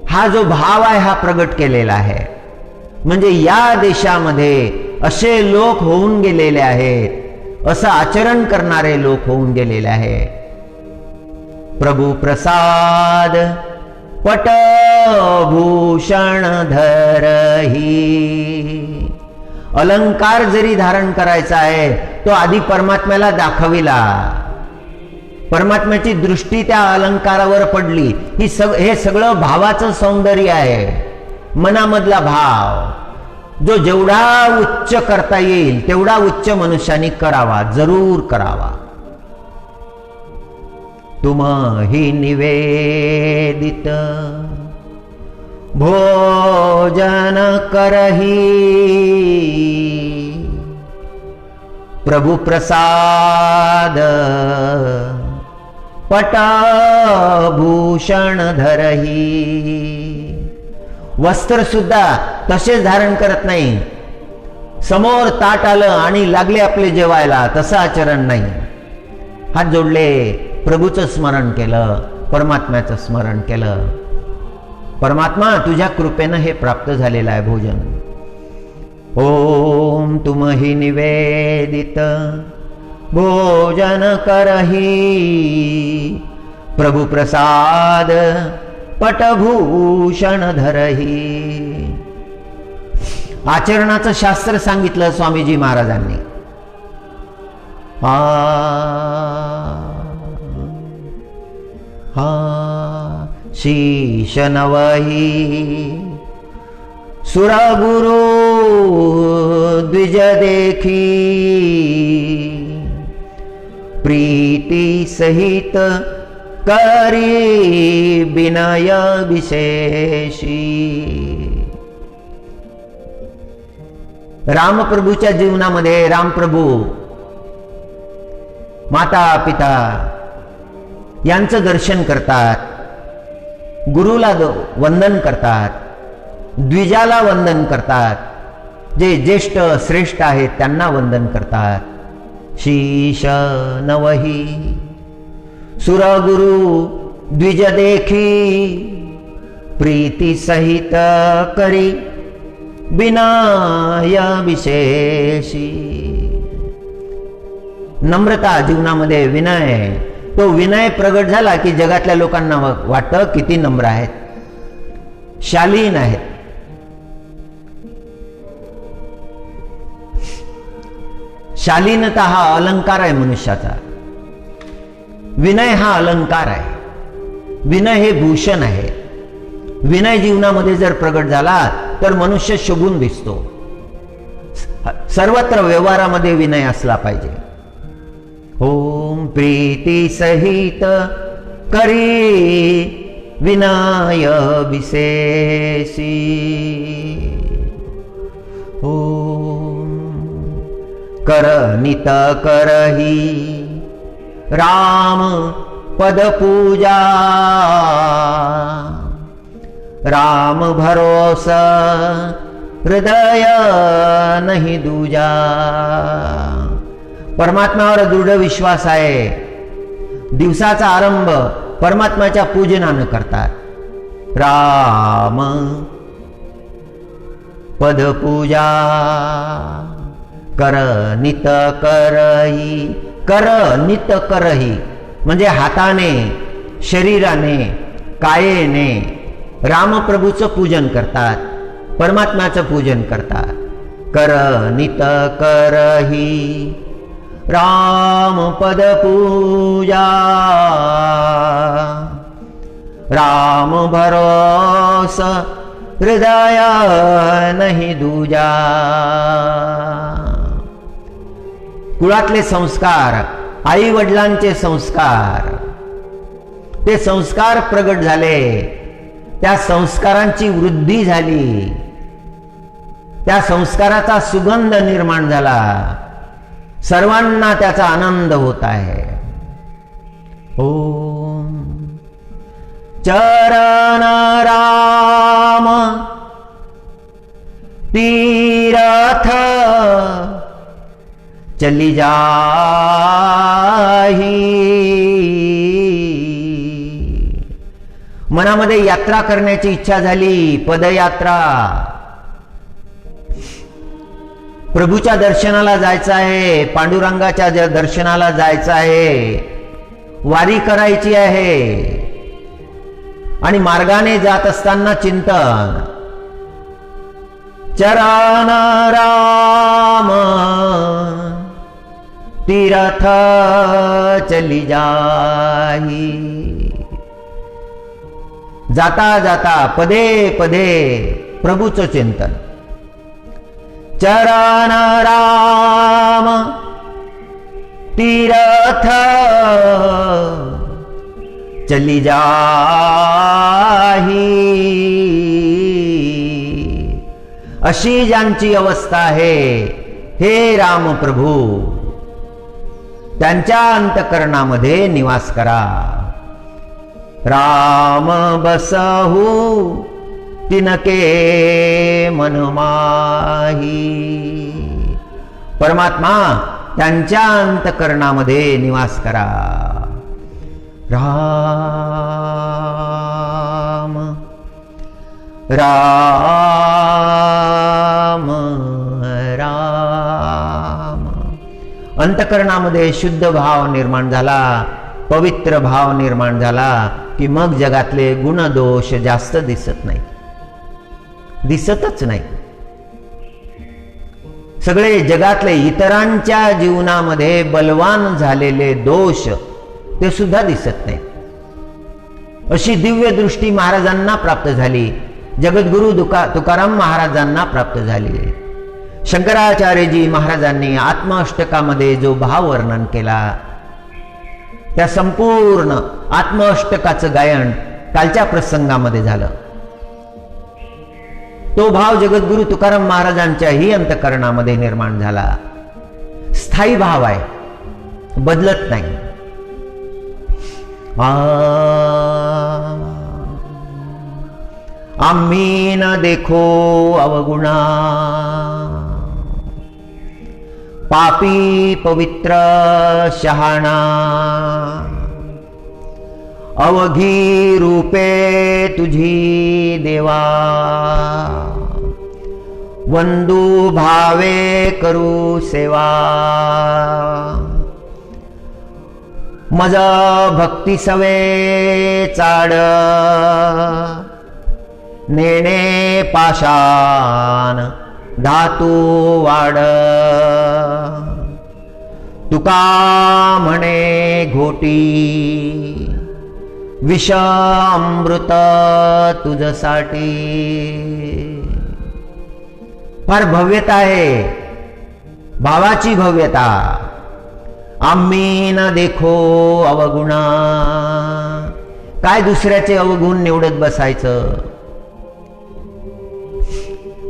हा जो भाव आहे हा प्रगट केलेला आहे. म्हणजे या देशामध्ये असे लोक होऊन गेलेले आहेत, असं आचरण करणारे लोक होऊन गेलेले आहेत. प्रभु प्रसाद पटभूषण धरही. अलंकार जरी धारण करायचा आहे तो आधी परमात्म्याला दाखविला. परमात्म्याची दृष्टी त्या अलंकारावर पडली. हे सगळं भावाचं सौंदर्य आहे, मनामधला भाव. जो जेवढा उच्च करता येईल तेवढा उच्च मनुष्याने करावा, जरूर करावा. तुम ही निवेदित भोजन करही. प्रभु प्रसाद पटभूषण धरही. वस्त्र सुद्धा तसेच धारण करत नाही. समोर ताट आलं आणि लागले आपले जेवायला, तसं आचरण नाही. हात जोडले, प्रभूचं स्मरण केलं, परमात्म्याचं स्मरण केलं. परमात्मा, तुझ्या कृपेनं हे प्राप्त झालेलं आहे भोजन. ओम तुम ही निवेदित भोजन करही. प्रभु प्रसाद पटभूषण धरही. आचरणाचं शास्त्र सांगितलं स्वामीजी महाराजांनी. शीश नवही सुरगुरु द्विज देखी. प्रीती सहित करी विनय विशेषी। रामप्रभूच्या जीवनामध्ये रामप्रभू माता पिता यांचं दर्शन करतात, गुरुला वंदन करतात, द्विजाला वंदन करतात, जे ज्येष्ठ श्रेष्ठ आहेत त्यांना वंदन करतात। शीश नवही सुरगुरु द्विज देखी प्रीती सहित करी विनय विशेषी। नम्रता जीवनामध्ये विनय, तो विनय प्रगट झाला की जगातल्या लोकांना वाटतं किती नम्र आहेत, शालीन आहेत। शालीनता हा अलंकार आहे मनुष्याचा, विनय हा अलंकार आहे, विनय हे भूषण आहे। विनय जीवनामध्ये जर प्रगट झाला तर मनुष्य शोभून दिसतो। सर्वत्र व्यवहारामध्ये विनय असला पाहिजे। ओम प्रीती सहित करी विनय विशेषी। ओम कर नित करही राम पद पूजा, राम भरोसा हृदय नहीं दूजा। परमात्म्यावर दृढ विश्वास आहे। दिवसाचा आरंभ परमात्म्याच्या पूजनानं करतात। राम पद पूजा कर नित करही, कर नित करही म्हणजे हाताने, शरीराने, कायेने रामप्रभूचं पूजन करतात, परमात्म्याचं पूजन करतात। कर नित करही राम पद पूजा, राम भरोसा हृदय नहीं दूजा। कुळातले संस्कार, आई वडिलांचे संस्कार, ते संस्कार प्रगट झाले, त्या संस्कारांची वृद्धी झाली, त्या संस्काराचा सुगंध निर्माण झाला, सर्वांना त्याचा आनंद होत आहे। ओम चरण राम तीरथ चली जाही। मनामध्ये यात्रा करण्याची इच्छा झाली, पदयात्रा। प्रभूच्या दर्शनाला जायचं आहे, पांडुरंगाच्या दर्शनाला जायचं आहे, वारी करायची आहे। आणि मार्गाने जात असताना चिंतन, चरण राम तीरथ चली जाही। जाता जाता पदे पदे प्रभूचं चिंतन, चरण राम तीरथ चली जाही। अशी ज्यांची अवस्था आहे, हे राम प्रभू त्यांच्या अंतकरणामध्ये निवास करा। राम बसहु तिनके मन माही। परमात्मा त्यांच्या अंतकरणामध्ये निवास करा। राम राम राम। अंतकरणामध्ये शुद्ध भाव निर्माण झाला, पवित्र भाव निर्माण झाला की मग जगातले गुणदोष जास्त दिसत नाही, दिसतच नाही। सगळे जगातले इतरांच्या जीवनामध्ये बलवान झालेले दोष ते सुद्धा दिसत नाही। अशी दिव्य दृष्टी महाराजांना प्राप्त झाली, जगद्गुरु तुकाराम महाराजांना प्राप्त झाली। शंकराचार्यजी महाराजांनी आत्म अष्टकामध्ये जो भाव वर्णन केला त्या संपूर्ण आत्मअष्टकाचं गायन कालच्या प्रसंगामध्ये झालं. तो भाव जगद्गुरु तुकाराम महाराजांच्याही अंतःकरणामध्ये निर्माण झाला. स्थायी भाव आहे, बदलत नाही. आम्ही न देखो अवगुणा, पापी पवित्र शहाणा, अवघी रूपे तुझी देवा, वंदू भावे करू सेवा, मज भक्ती सवे चाड, नेणे पाषाण धातू वाड, तुका म्हणे घोटी, विष अमृत तुझसाठी. फार भव्यता आहे, भावाची भव्यता. आम्ही न देखो अवगुणा, काय दुसऱ्याचे अवगुण निवडत बसायचं.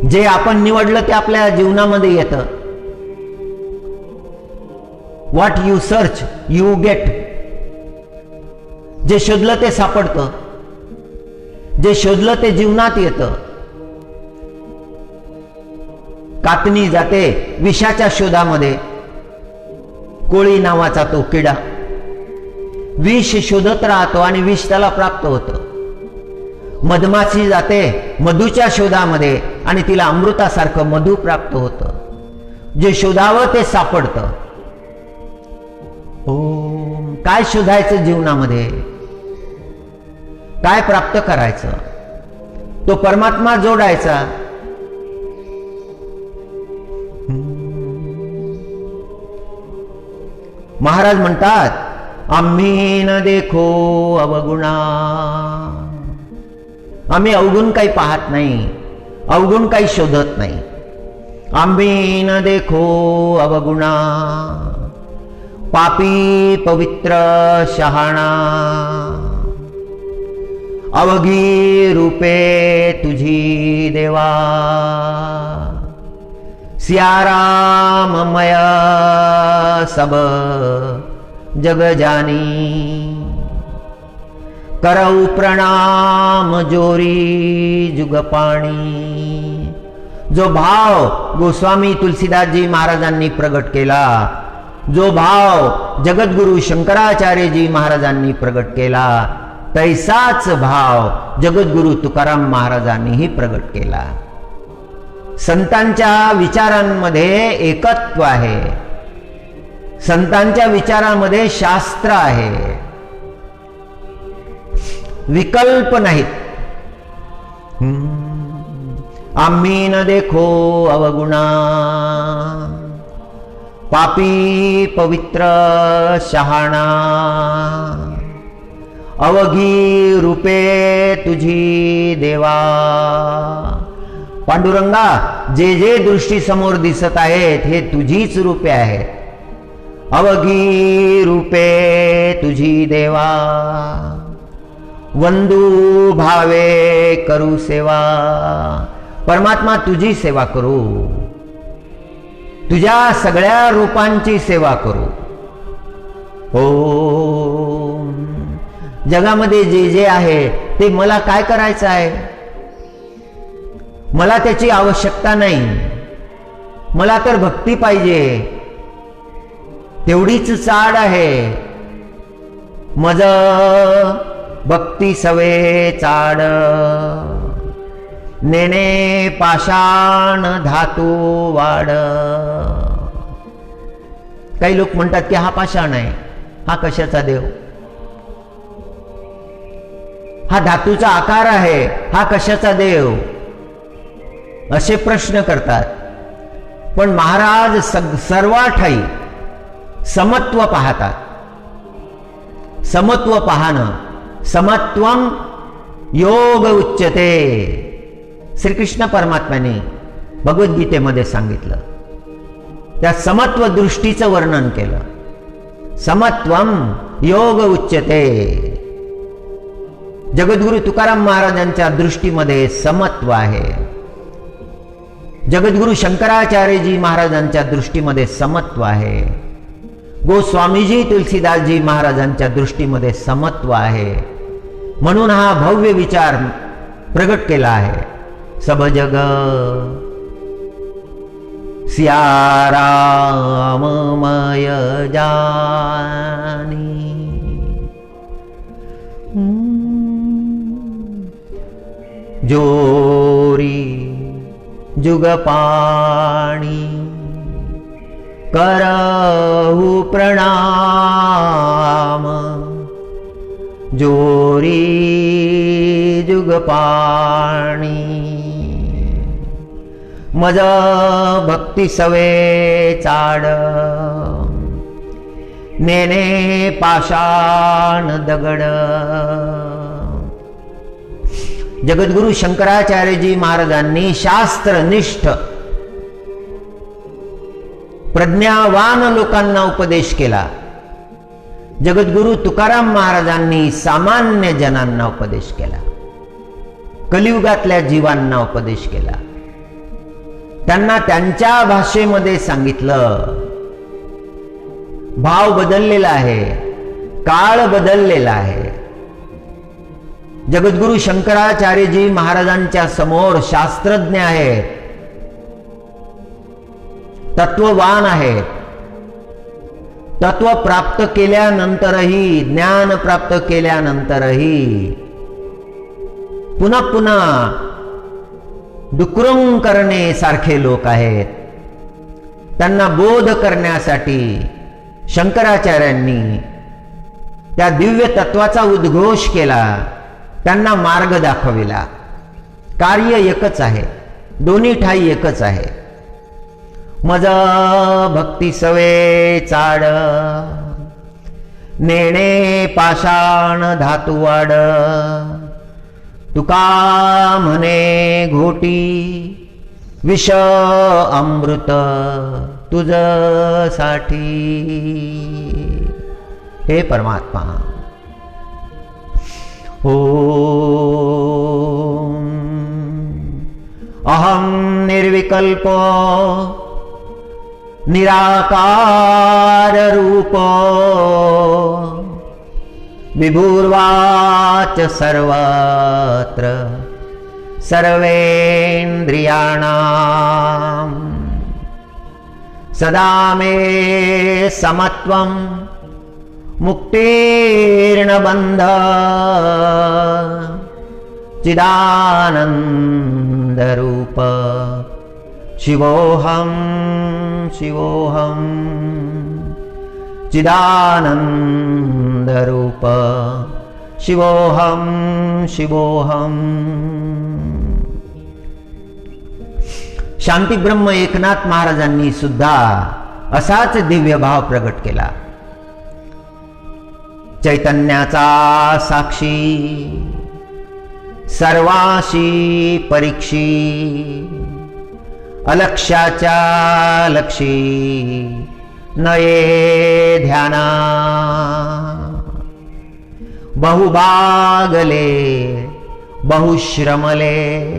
जे आपण निवडलं ते आपल्या जीवनामध्ये येतं. What you search you get. जे शोधलं ते सापडतं, जे शोधलं ते जीवनात येतं. कातनी जाते विषाच्या शोधामध्ये, कोळी नावाचा तो किडा विष शोधत राहतो आणि विष त्याला प्राप्त होतं. मधमाशी जाते मधूच्या शोधामध्ये आणि तिला अमृतासारखं मधु प्राप्त होतं. जे शोधावं ते सापडतं. ओम. काय शोधायचं जीवनामध्ये, काय प्राप्त करायचं, तो परमात्मा जोडायचा. महाराज म्हणतात, आम्ही न देखो अवगुणा. आम्ही अवगुण काही पाहत नाही, अवगुण काही शोधत नाही. आम्ही न देखो अवगुणा, पापी पवित्र शहाणा, अवघी रूपे तुझी देवा, सियाराममय सब जग जानी, करऊ प्रणाम जोरी जुगपाणी. जो भाव गोस्वामी तुलसीदासजी महाराजांनी प्रगट केला, जो भाव जगद्गुरु शंकराचार्यजी महाराजांनी प्रगट केला, तैसाच भाव जगद्गुरु तुकाराम महाराजांनीही प्रगट केला. संतांच्या विचारांमध्ये एकत्व आहे, संतांच्या विचारामध्ये शास्त्र आहे, विकल्प नाहीत. आम्ही न देखो अवगुणा, पापी पवित्र शहाणा, अवघी रूपे तुझी देवा. पांडुरंगा, जे जे दृष्टी समोर दिसत आहेत हे तुझीच रूपे आहेत. अवघी रूपे तुझी देवा, वंदू भावे करू सेवा. परमात्मा तुझी सेवा करू, तुझ्या सगळ्या रूपांची सेवा करू. ओम. जगामध्ये जे जे आहे ते मला काय करायचं आहे, मला त्याची आवश्यकता नाही. मला तर भक्ती पाहिजे, तेवढीच चाड आहे. मज भक्ती सवे चाड, नेणे पाषाण धातू वाड. काही लोक म्हणतात की हा पाषाण आहे, हा कशाचा देव, हा धातूचा आकार आहे, हा कशाचा देव, असे प्रश्न करतात. पण महाराज सर्वाठाई समत्व पाहतात. समत्व पाहणं, समत्वम योग उच्यते. श्रीकृष्ण परमात्म्याने भगवद्गीतेमध्ये सांगितलं, त्या समत्व दृष्टीचं वर्णन केलं. समत्वम योग उच्यते. जगद्गुरु तुकाराम महाराजांच्या दृष्टीमध्ये समत्व आहे. जगद्गुरु शंकराचार्यजी महाराजांच्या दृष्टीमध्ये समत्व आहे. गोस्वामीजी तुलसीदासजी महाराजांच्या दृष्टीमध्ये समत्व आहे. म्हणून हा भव्य विचार प्रगट केला आहे. सब जग सिया राममय जानी, जोरी जुगपाणी करहु प्रणाम, जोरी जुगपाणी. मज भक्ती सवे चाड, नेने पाषाण दगड. जगद्गुरु शंकराचार्यजी महाराजांनी शास्त्रनिष्ठ प्रज्ञावान लोकांना उपदेश केला. जगद्गुरु तुकाराम महाराजांनी सामान्य जनांना उपदेश केला. कलियुगातल्या जीवांना उपदेश केला. त्यांना त्यांच्या भाषेमध्ये सांगितलं. भाव बदललेला आहे, काळ बदललेला आहे. जगद्गुरु शंकराचार्यजी महाराजांच्या समोर शास्त्रज्ञ आहेत, तत्ववान आहेत. तत्व प्राप्त केल्यानंतरही, ज्ञान प्राप्त केल्यानंतरही पुन्हा पुन्हा डुकरंग करणे सारखे लोक आहेत. त्यांना बोध करण्यासाठी शंकराचार्यांनी त्या दिव्य तत्वाचा उद्घोष केला, त्यांना मार्ग दाखविला. कार्य एकच आहे, दोन्ही ठाई एकच आहे. मज भक्ती सवे चाड, नेणे पाषाण धातुवाड. तुका म्हणे घोटी, विष अमृत तुझसाठी. हे परमात्मा, ओम अहम निर्विकल्प निराकार रूप, विभुर्वाच सर्वत्र सर्वेन्द्रियाणां. सदा मे समत्वं मुक्तिर्न बंध, चिदानंद रूप शिवोहम शिवोहम. चिदानंद रूप शिवोहम शिवोहम. शांती ब्रह्म एकनाथ महाराजांनी सुद्धा असाच दिव्य भाव प्रगट केला. चैतन्याचा साक्षी, सर्वाशी परीक्षी, अलक्ष्याच्या लक्षी नये ध्याना. बहुभागले बहुश्रमले,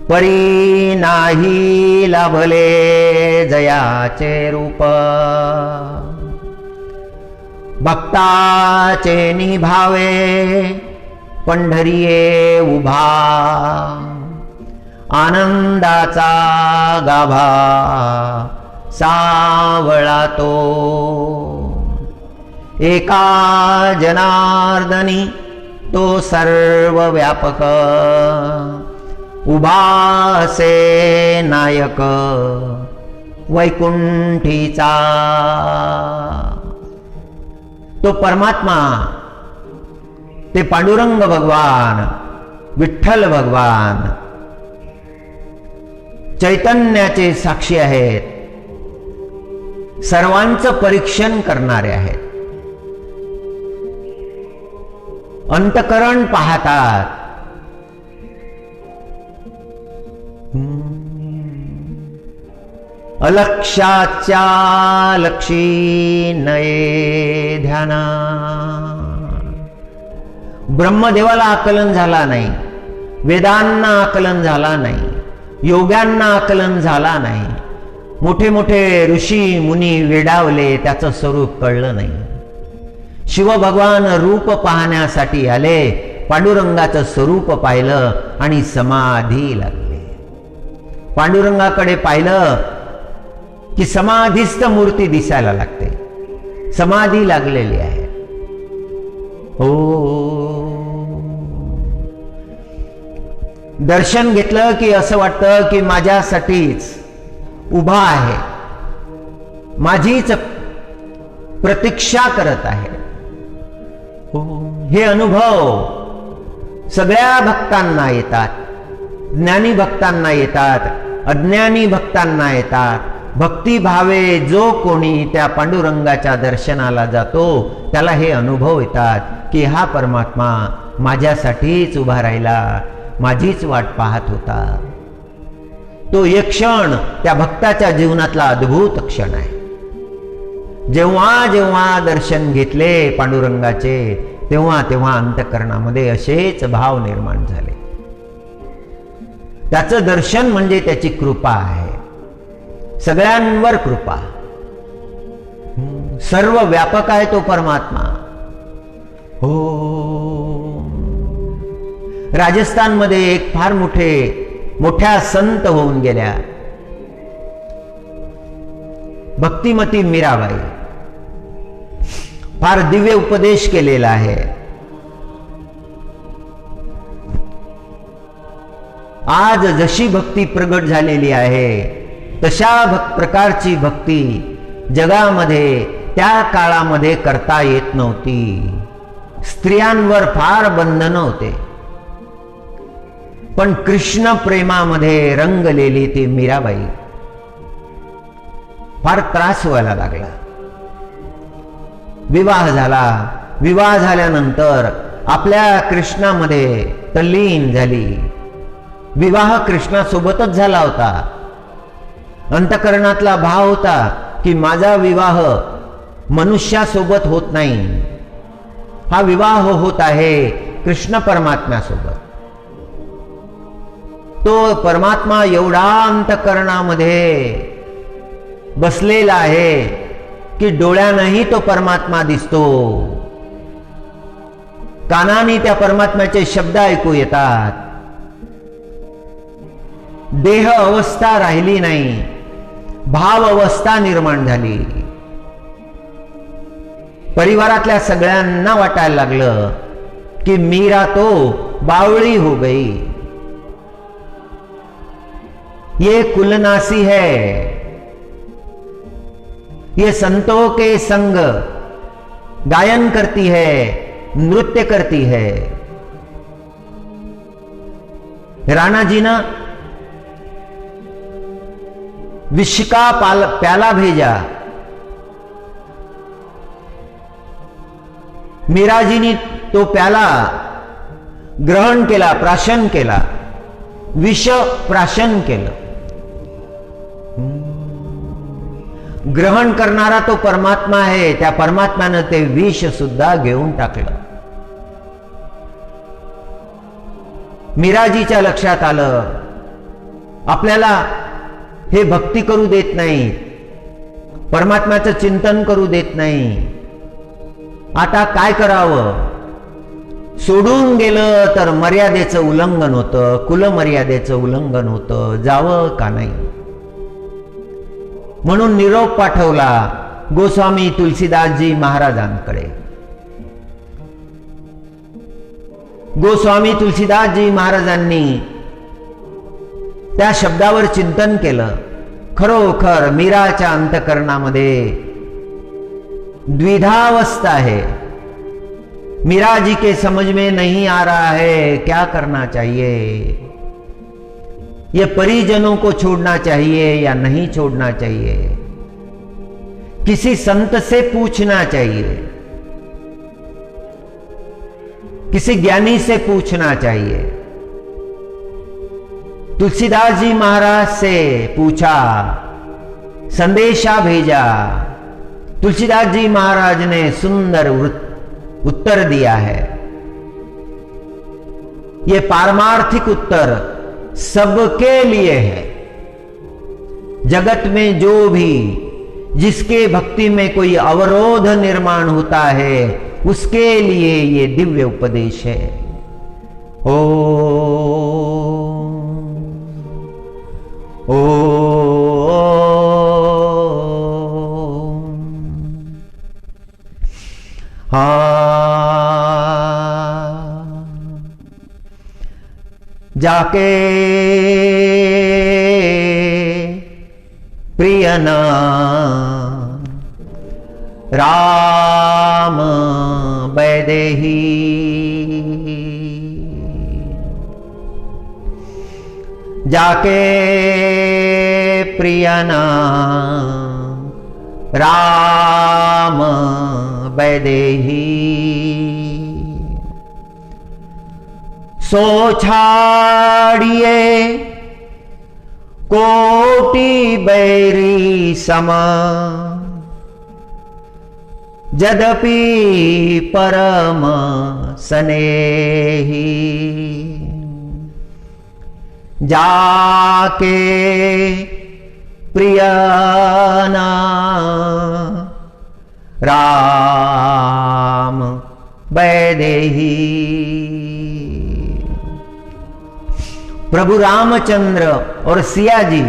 परी नाही लाभले जयाचे रूप. भक्ताचे निभावे पंढरीये उभा, आनंदाचा गाभा सावळा तो. एका जनार्दनी तो सर्व व्यापक, उभासे नायक वैकुंठीचा. तो परमात्मा, ते पांडुरंग भगवान, विठ्ठल भगवान चैतन्याचे साक्षी आहेत, सर्वांचं परीक्षण करणारे आहेत. अंतकरण पाहतात. अलक्ष्याच्या लक्षी नये ध्याना. ब्रह्मदेवाला आकलन झाला नाही, वेदांना आकलन झाला नाही, योग्यांना आकलन झाला नाही. मोठे मोठे ऋषी मुनी वेडावले, त्याचं स्वरूप कळलं नाही. शिवभगवान रूप पाहण्यासाठी आले, पांडुरंगाचं स्वरूप पाहिलं आणि समाधी लागले. पांडुरंगाकडे पाहिलं की समाधीस्थ मूर्ती दिसायला लागते, समाधी लागलेली आहे. हो, दर्शन घेतलं की असं वाटतं की माझ्यासाठीच उभा आहे, माझीच प्रतीक्षा करत आहे. हो, हे अनुभव सगळ्या भक्तांना येतात, ज्ञानी भक्तांना येतात, अज्ञानी भक्तांना येतात. भक्तिभावे जो कोणी त्या पांडुरंगाच्या दर्शनाला जातो त्याला हे अनुभव येतात की हा परमात्मा माझ्यासाठीच उभा राहिला, माझीच वाट पाहत होता. तो एक क्षण त्या भक्ताच्या जीवनातला अद्भुत क्षण आहे. जेव्हा जेव्हा दर्शन घेतले पांडुरंगाचे तेव्हा तेव्हा अंतःकरणामध्ये असेच भाव निर्माण झाले. त्याचं दर्शन म्हणजे त्याची कृपा आहे, सगळ्यांवर कृपा. सर्व व्यापक आहे तो परमात्मा. हो, राजस्थानमध्ये एक फार मोठ्या संत होऊन गेल्या, भक्तिमती मीराबाई. फार दिव्य उपदेश केलेला आहे. आज जशी भक्ती प्रगट झालेली आहे तशा प्रकारची भक्ती जगामध्ये त्या काळामध्ये करता येत नव्हती. स्त्रियांवर फार बंधन होते, पण कृष्ण प्रेमामध्ये रंगलेली ती मीराबाई फार त्रास व्हायला लागला. विवाह झाला, विवाह झाल्यानंतर आपल्या कृष्णामध्ये तल्लीन झाली. विवाह कृष्णासोबतच झाला होता. अंतःकरणातला भाव होता की माझा विवाह मनुष्यासोबत होत नाही, हा विवाह होत आहे कृष्ण परमात्म्यासोबत. तो परमात्मा एवढा अंतःकरणामध्ये बसलेला आहे की डोळ्यानंही तो परमात्मा दिसतो, कानाने त्या परमात्म्याचे शब्द ऐकू येतात. देह अवस्था राहिली नाही, भाव अवस्था निर्माण झाली. परिवारातल्या सगळ्यांना वाटायला लागलं कि मीरा तो बावड़ी हो गई, ये कुलनासी है, ये संतों के संग गायन करती है, नृत्य करती है. राणा जी ने विष का प्याला भेजा. मीराजीनी तो प्याला ग्रहण केला, प्राशन केला, विष प्राशन केलं. ग्रहण करणारा तो परमात्मा आहे, त्या परमात्म्यानं ते विष सुद्धा घेऊन टाकलं. मीराजीच्या लक्षात आलं आपल्याला हे भक्ती करू देत नाही, परमात्म्याचं चिंतन करू देत नाही, आता काय करावं. सोडून गेलं तर मर्यादेचं उल्लंघन होतं, कुलमर्यादेचं उल्लंघन होतं, जावं का नाही. म्हणून निरोप पाठवला गोस्वामी तुलसीदासजी महाराजांकडे. गोस्वामी तुलसीदासजी महाराजांनी त्या शब्दावर चिंतन केलं. खरोखर मीराच्या अंतःकरणामध्ये द्विधावस्था है. मीरा जी के समझ में नहीं आ रहा है क्या करना चाहिए, ये परिजनों को छोड़ना चाहिए या नहीं छोड़ना चाहिए, किसी संत से पूछना चाहिए, किसी ज्ञानी से पूछना चाहिए. तुलसीदास जी महाराज से पूछा संदेशा भेजा। तुलसीदास जी महाराज ने सुंदर उत्तर दिया है। ये पारमार्थिक उत्तर सबके लिए है। जगत में जो भी जिसके भक्ति में कोई अवरोध निर्माण होता है उसके लिए ये दिव्य उपदेश है। ओ जाके प्रियन राम वैदेही, जाके प्रियन राम वैदेही, सो छाड़िए कोटि बैरी समा, यद्यपि परम स्नेही, जाके प्रियना राम वैदेही। प्रभु रामचंद्र और सिया जी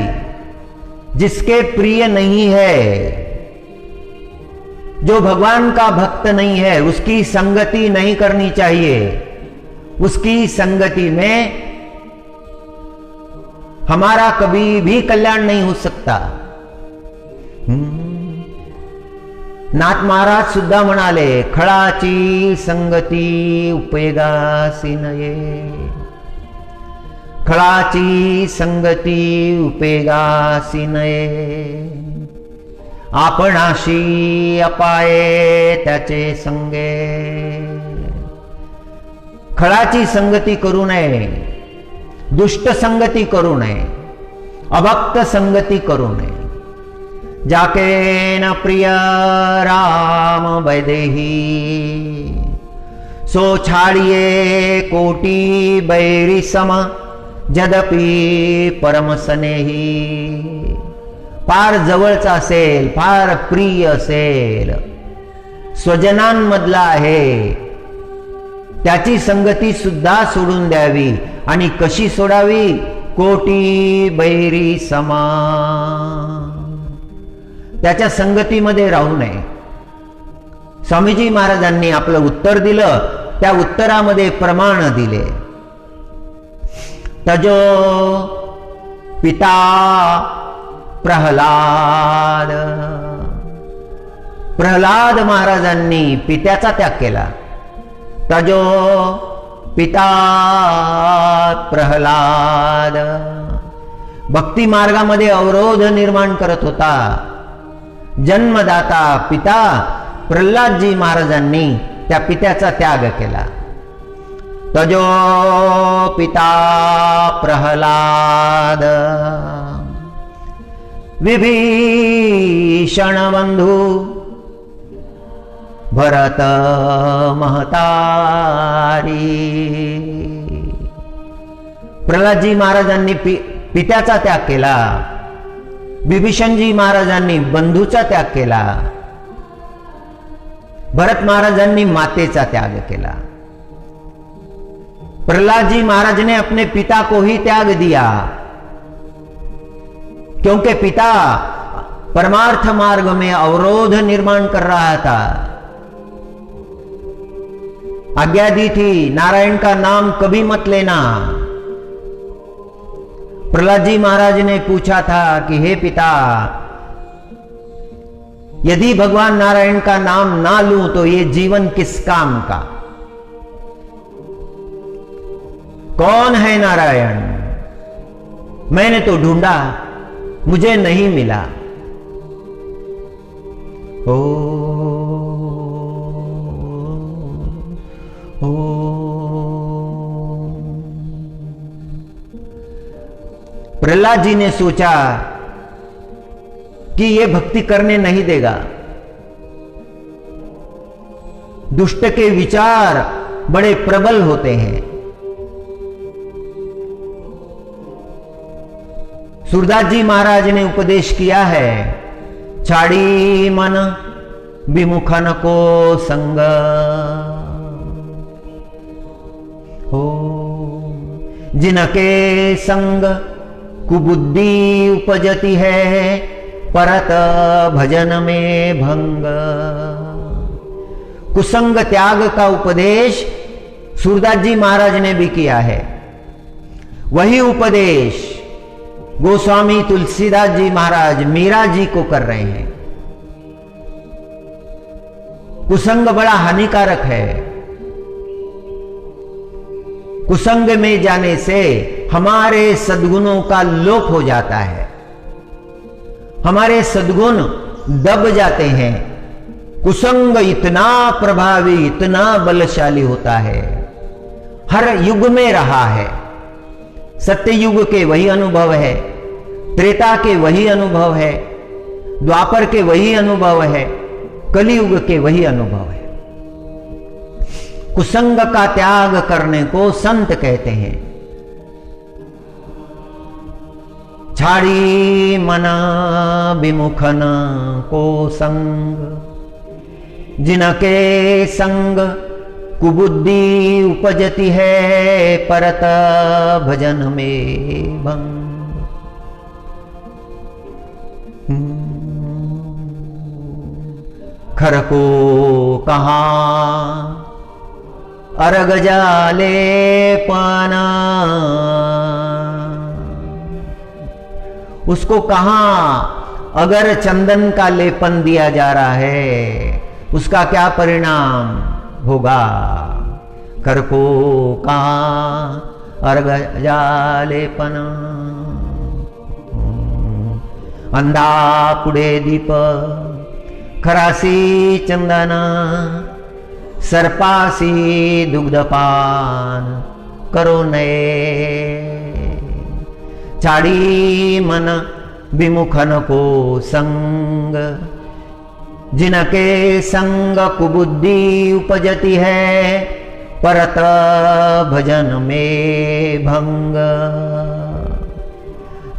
जिसके प्रिय नहीं है, जो भगवान का भक्त नहीं है, उसकी संगति नहीं करनी चाहिए। उसकी संगति में हमारा कभी भी कल्याण नहीं हो सकता। नाथ महाराज सुद्धा म्हणाले, खळाची संगती उपयोगासी नये, खळाची संगती उपयोगासी नये, आपणाशी अपाये त्याचे संगे। खळाची संगती करू नये, दुष्ट संगती करू नये, अभक्त संगती करू नये। जाके न प्रिय राम वैदेही, सो छाड़िए कोटि बैरी सम, यद्यपि परम स्नेही। फार जवळचा असेल, फार प्रिय असेल, स्वजनांमधला आहे, त्याची संगती सुद्धा सोडून द्यावी। आणि कशी सोडावी? कोटी बैरी समा, त्याच्या संगतीमध्ये राहू नये। स्वामीजी महाराजांनी आपलं उत्तर दिलं, त्या उत्तरामध्ये प्रमाण दिले। तजो पिता प्रहलाद, प्रहलाद महाराजांनी पित्याचा त्याग केला। तजो पिता प्रहलाद, भक्ती मार्गामध्ये अवरोध निर्माण करत होता। जन्मदाता पिता प्रल्हादजी महाराजांनी त्या पित्याचा त्याग केला। तजो पिता प्रहलाद, विभीषण बंधु भरत महतारी। प्रल्हादजी महाराजांनी पित्याचा त्याग केला, विभीषणजी महाराजांनी बंधूचा त्याग केला, भरत महाराजांनी मातेचा त्याग केला। प्रहलाद जी महाराज ने अपने पिता को ही त्याग दिया, क्योंकि पिता परमार्थ मार्ग में अवरोध निर्माण कर रहा था। आज्ञा दी थी, नारायण का नाम कभी मत लेना। प्रहलाद जी महाराज ने पूछा था कि हे पिता, यदि भगवान नारायण का नाम ना लूं तो ये जीवन किस काम का? कौन है नारायण? मैंने तो ढूंढा, मुझे नहीं मिला। ओ प्रहलाद जी ने सोचा कि ये भक्ति करने नहीं देगा। दुष्ट के विचार बड़े प्रबल होते हैं। सूरदास जी महाराज ने उपदेश किया है, छाड़ी मन विमुखन को संग हो, जिनके संग कुबुद्धि उपजती है, परत भजन में भंग। कुसंग त्याग का उपदेश सूरदास जी महाराज ने भी किया है। वही उपदेश गोस्वामी तुलसीदास जी महाराज मीरा जी को कर रहे हैं। कुसंग बड़ा हानिकारक है। कुसंग में जाने से हमारे सद्गुणों का लोप हो जाता है, हमारे सद्गुण दब जाते हैं। कुसंग इतना प्रभावी, इतना बलशाली होता है, हर युग में रहा है। सत्य युग के वही अनुभव है, त्रेता के वही अनुभव है, द्वापर के वही अनुभव है, कलियुग के वही अनुभव है। कुसंग का त्याग करने को संत कहते हैं। छाड़ी मना विमुखन को संग, जिनके संग कुबुद्धि उपजती है, परत भजन में भंग। खर को कहाँ अर्घ जाले पाना, उसको कहाँ अगर चंदन का लेपन दिया जा रहा है, उसका क्या परिणाम होगा। कर को कहाँ अर्घ जाले पना, अंधा पुढे दीप खरासी चंदना, सर्पासी दुग्धपान करो नये। छाड़ी मन विमुखन को संग, जिनके संग कुबुद्धि उपजती है, परत भजन में भंग।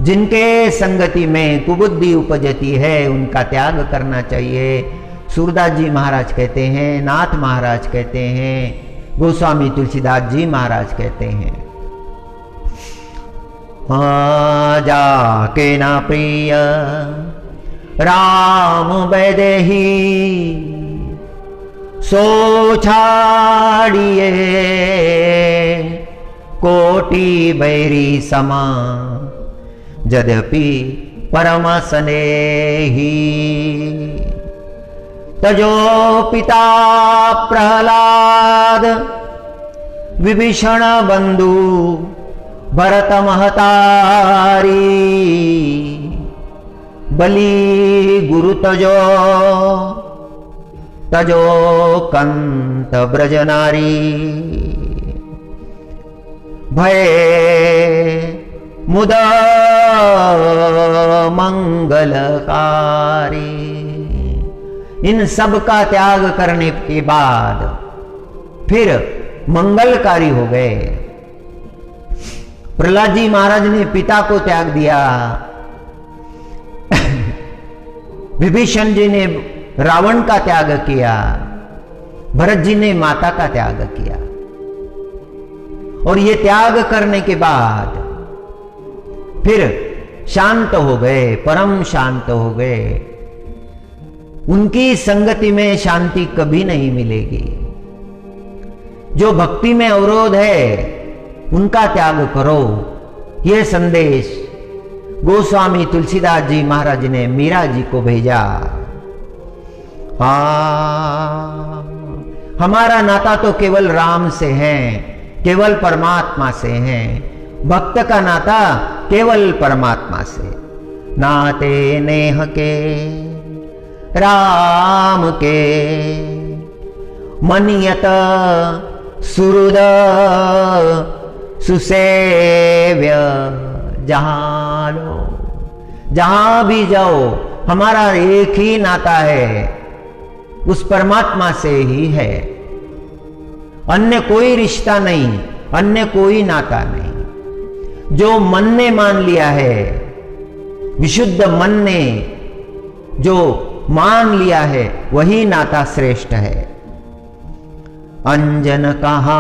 जिनके संगति में कुबुद्धि उपजती है, उनका त्याग करना चाहिए। सूरदास जी महाराज कहते हैं, नाथ महाराज कहते हैं, गोस्वामी तुलसीदास जी महाराज कहते हैं। जाके ना प्रिय राम वैदेही, सो छाड़िए कोटि बैरी समा, यद्यपि परम स्नेही। तजो पिता प्रहलाद, विभीषण बंधु भरत महतारी, बलि गुरु तजो तजो कंत ब्रजनारी। भय मुद मंगलकारी। इन सब का त्याग करने के बाद फिर मंगलकारी हो गए। प्रहलाद जी महाराज ने पिता को त्याग दिया, विभीषण जी ने रावण का त्याग किया, भरत जी ने माता का त्याग किया। और ये त्याग करने के बाद फिर शांत हो गए, परम शांत हो गए। उनकी संगति में शांति कभी नहीं मिलेगी। जो भक्ति में अवरोध है उनका त्याग करो। यह संदेश गोस्वामी तुलसीदास जी महाराज ने मीरा जी को भेजा। हमारा नाता तो केवल राम से है, केवल परमात्मा से है। भक्त का नाता केवल परमात्मा से। नाते नेह के राम के, मनियत सुहृद सुसेव्य। जहां लो जहां भी जाओ हमारा एक ही नाता है, उस परमात्मा से ही है। अन्य कोई रिश्ता नहीं, अन्य कोई नाता नहीं। जो मन ने मान लिया है, विशुद्ध मन ने जो मान लिया है, वही नाता श्रेष्ठ है। अंजन कहा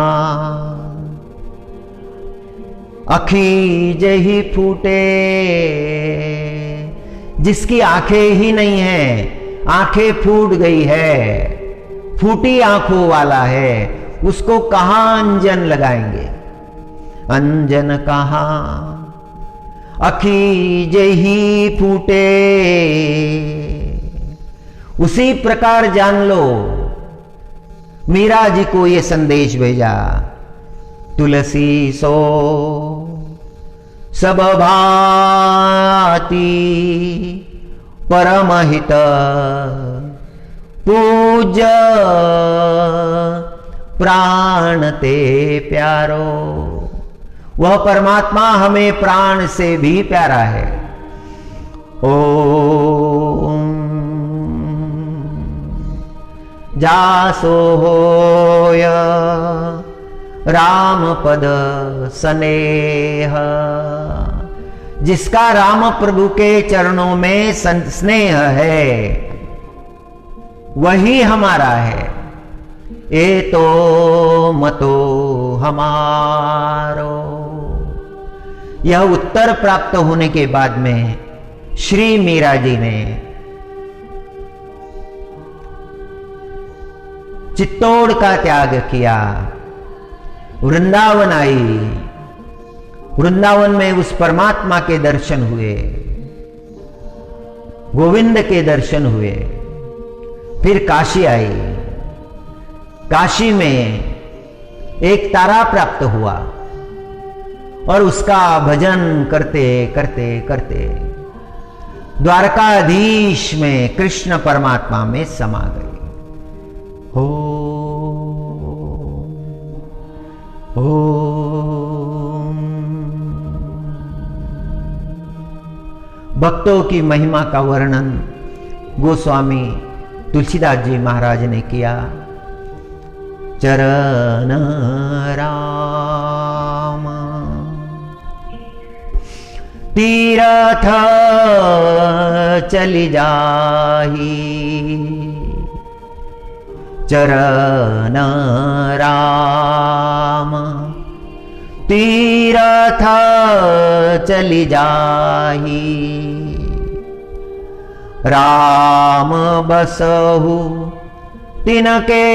अखी जही फूटे, जिसकी आंखें ही नहीं है, आंखें फूट गई है, फूटी आंखों वाला है, उसको कहां अंजन लगाएंगे। अंजन कहा अखी जही फूटे, उसी प्रकार जान लो। मीरा जी को यह संदेश भेजा, तुलसी सो सब भांति परमहित पूज्य प्राण ते प्यारो। वह परमात्मा हमें प्राण से भी प्यारा है। ओम जासो होय राम पद स्नेह, जिसका राम प्रभु के चरणों में स्नेह है, वही हमारा है। ए तो मतो हमारो। यह उत्तर प्राप्त होने के बाद में श्री मीरा जी ने चित्तौड़ का त्याग किया, वृंदावन आई। वृंदावन में उस परमात्मा के दर्शन हुए, गोविंद के दर्शन हुए। फिर काशी आई। काशी में एक तारा प्राप्त हुआ और उसका भजन करते करते करते द्वारकाधीश में कृष्ण परमात्मा में समा गई। हो भक्तों की महिमा का वर्णन गोस्वामी तुलसीदास जी महाराज ने किया। चरण राम तीरथ चली जाही, चरण राम तीरथ चली जाही। राम बसहु तिनके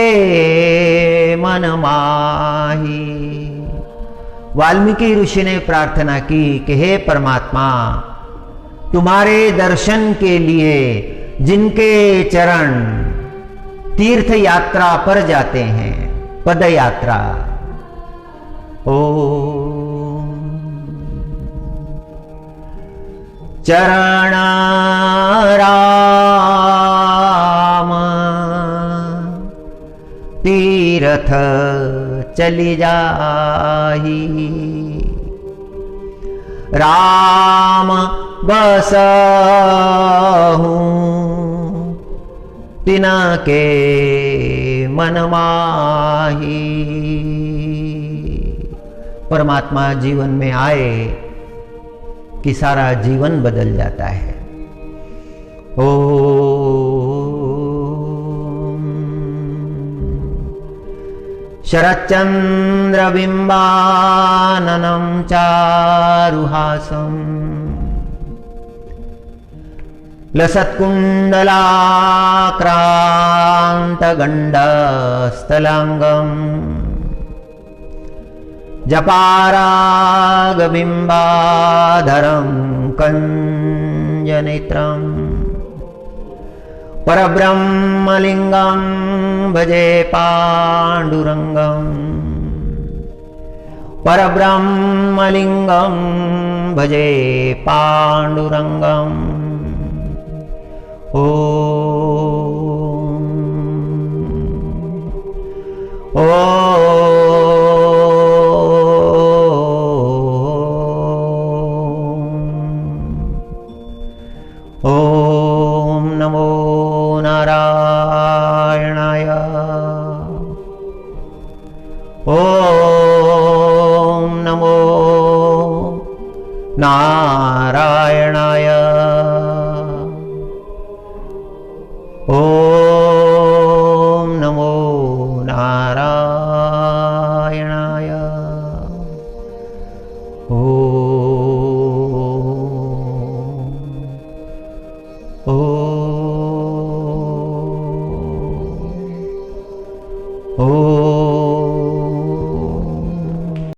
मन माही। वाल्मीकि ऋषि ने प्रार्थना की कि हे परमात्मा, तुम्हारे दर्शन के लिए जिनके चरण तीर्थ यात्रा पर जाते हैं, पद यात्रा, ओम चरण राम तीरथ चली जाही। राम बसहु तिनके मन माही। परमात्मा जीवन में आए कि सारा जीवन बदल जाता है। ओम शरच्चंद्र बिंबाननं चारुहासं लसत्कुण्डलाक्रान्तगण्डस्थलाङ्गम् जपारागबिम्बाधरं कञ्जनेत्रं परब्रह्मलिङ्गं भजे पाण्डुरङ्गं। परब्रह्मलिङ्गं भजे पाण्डुरङ्गं। ओम ओम नमो नारायणाय। ओम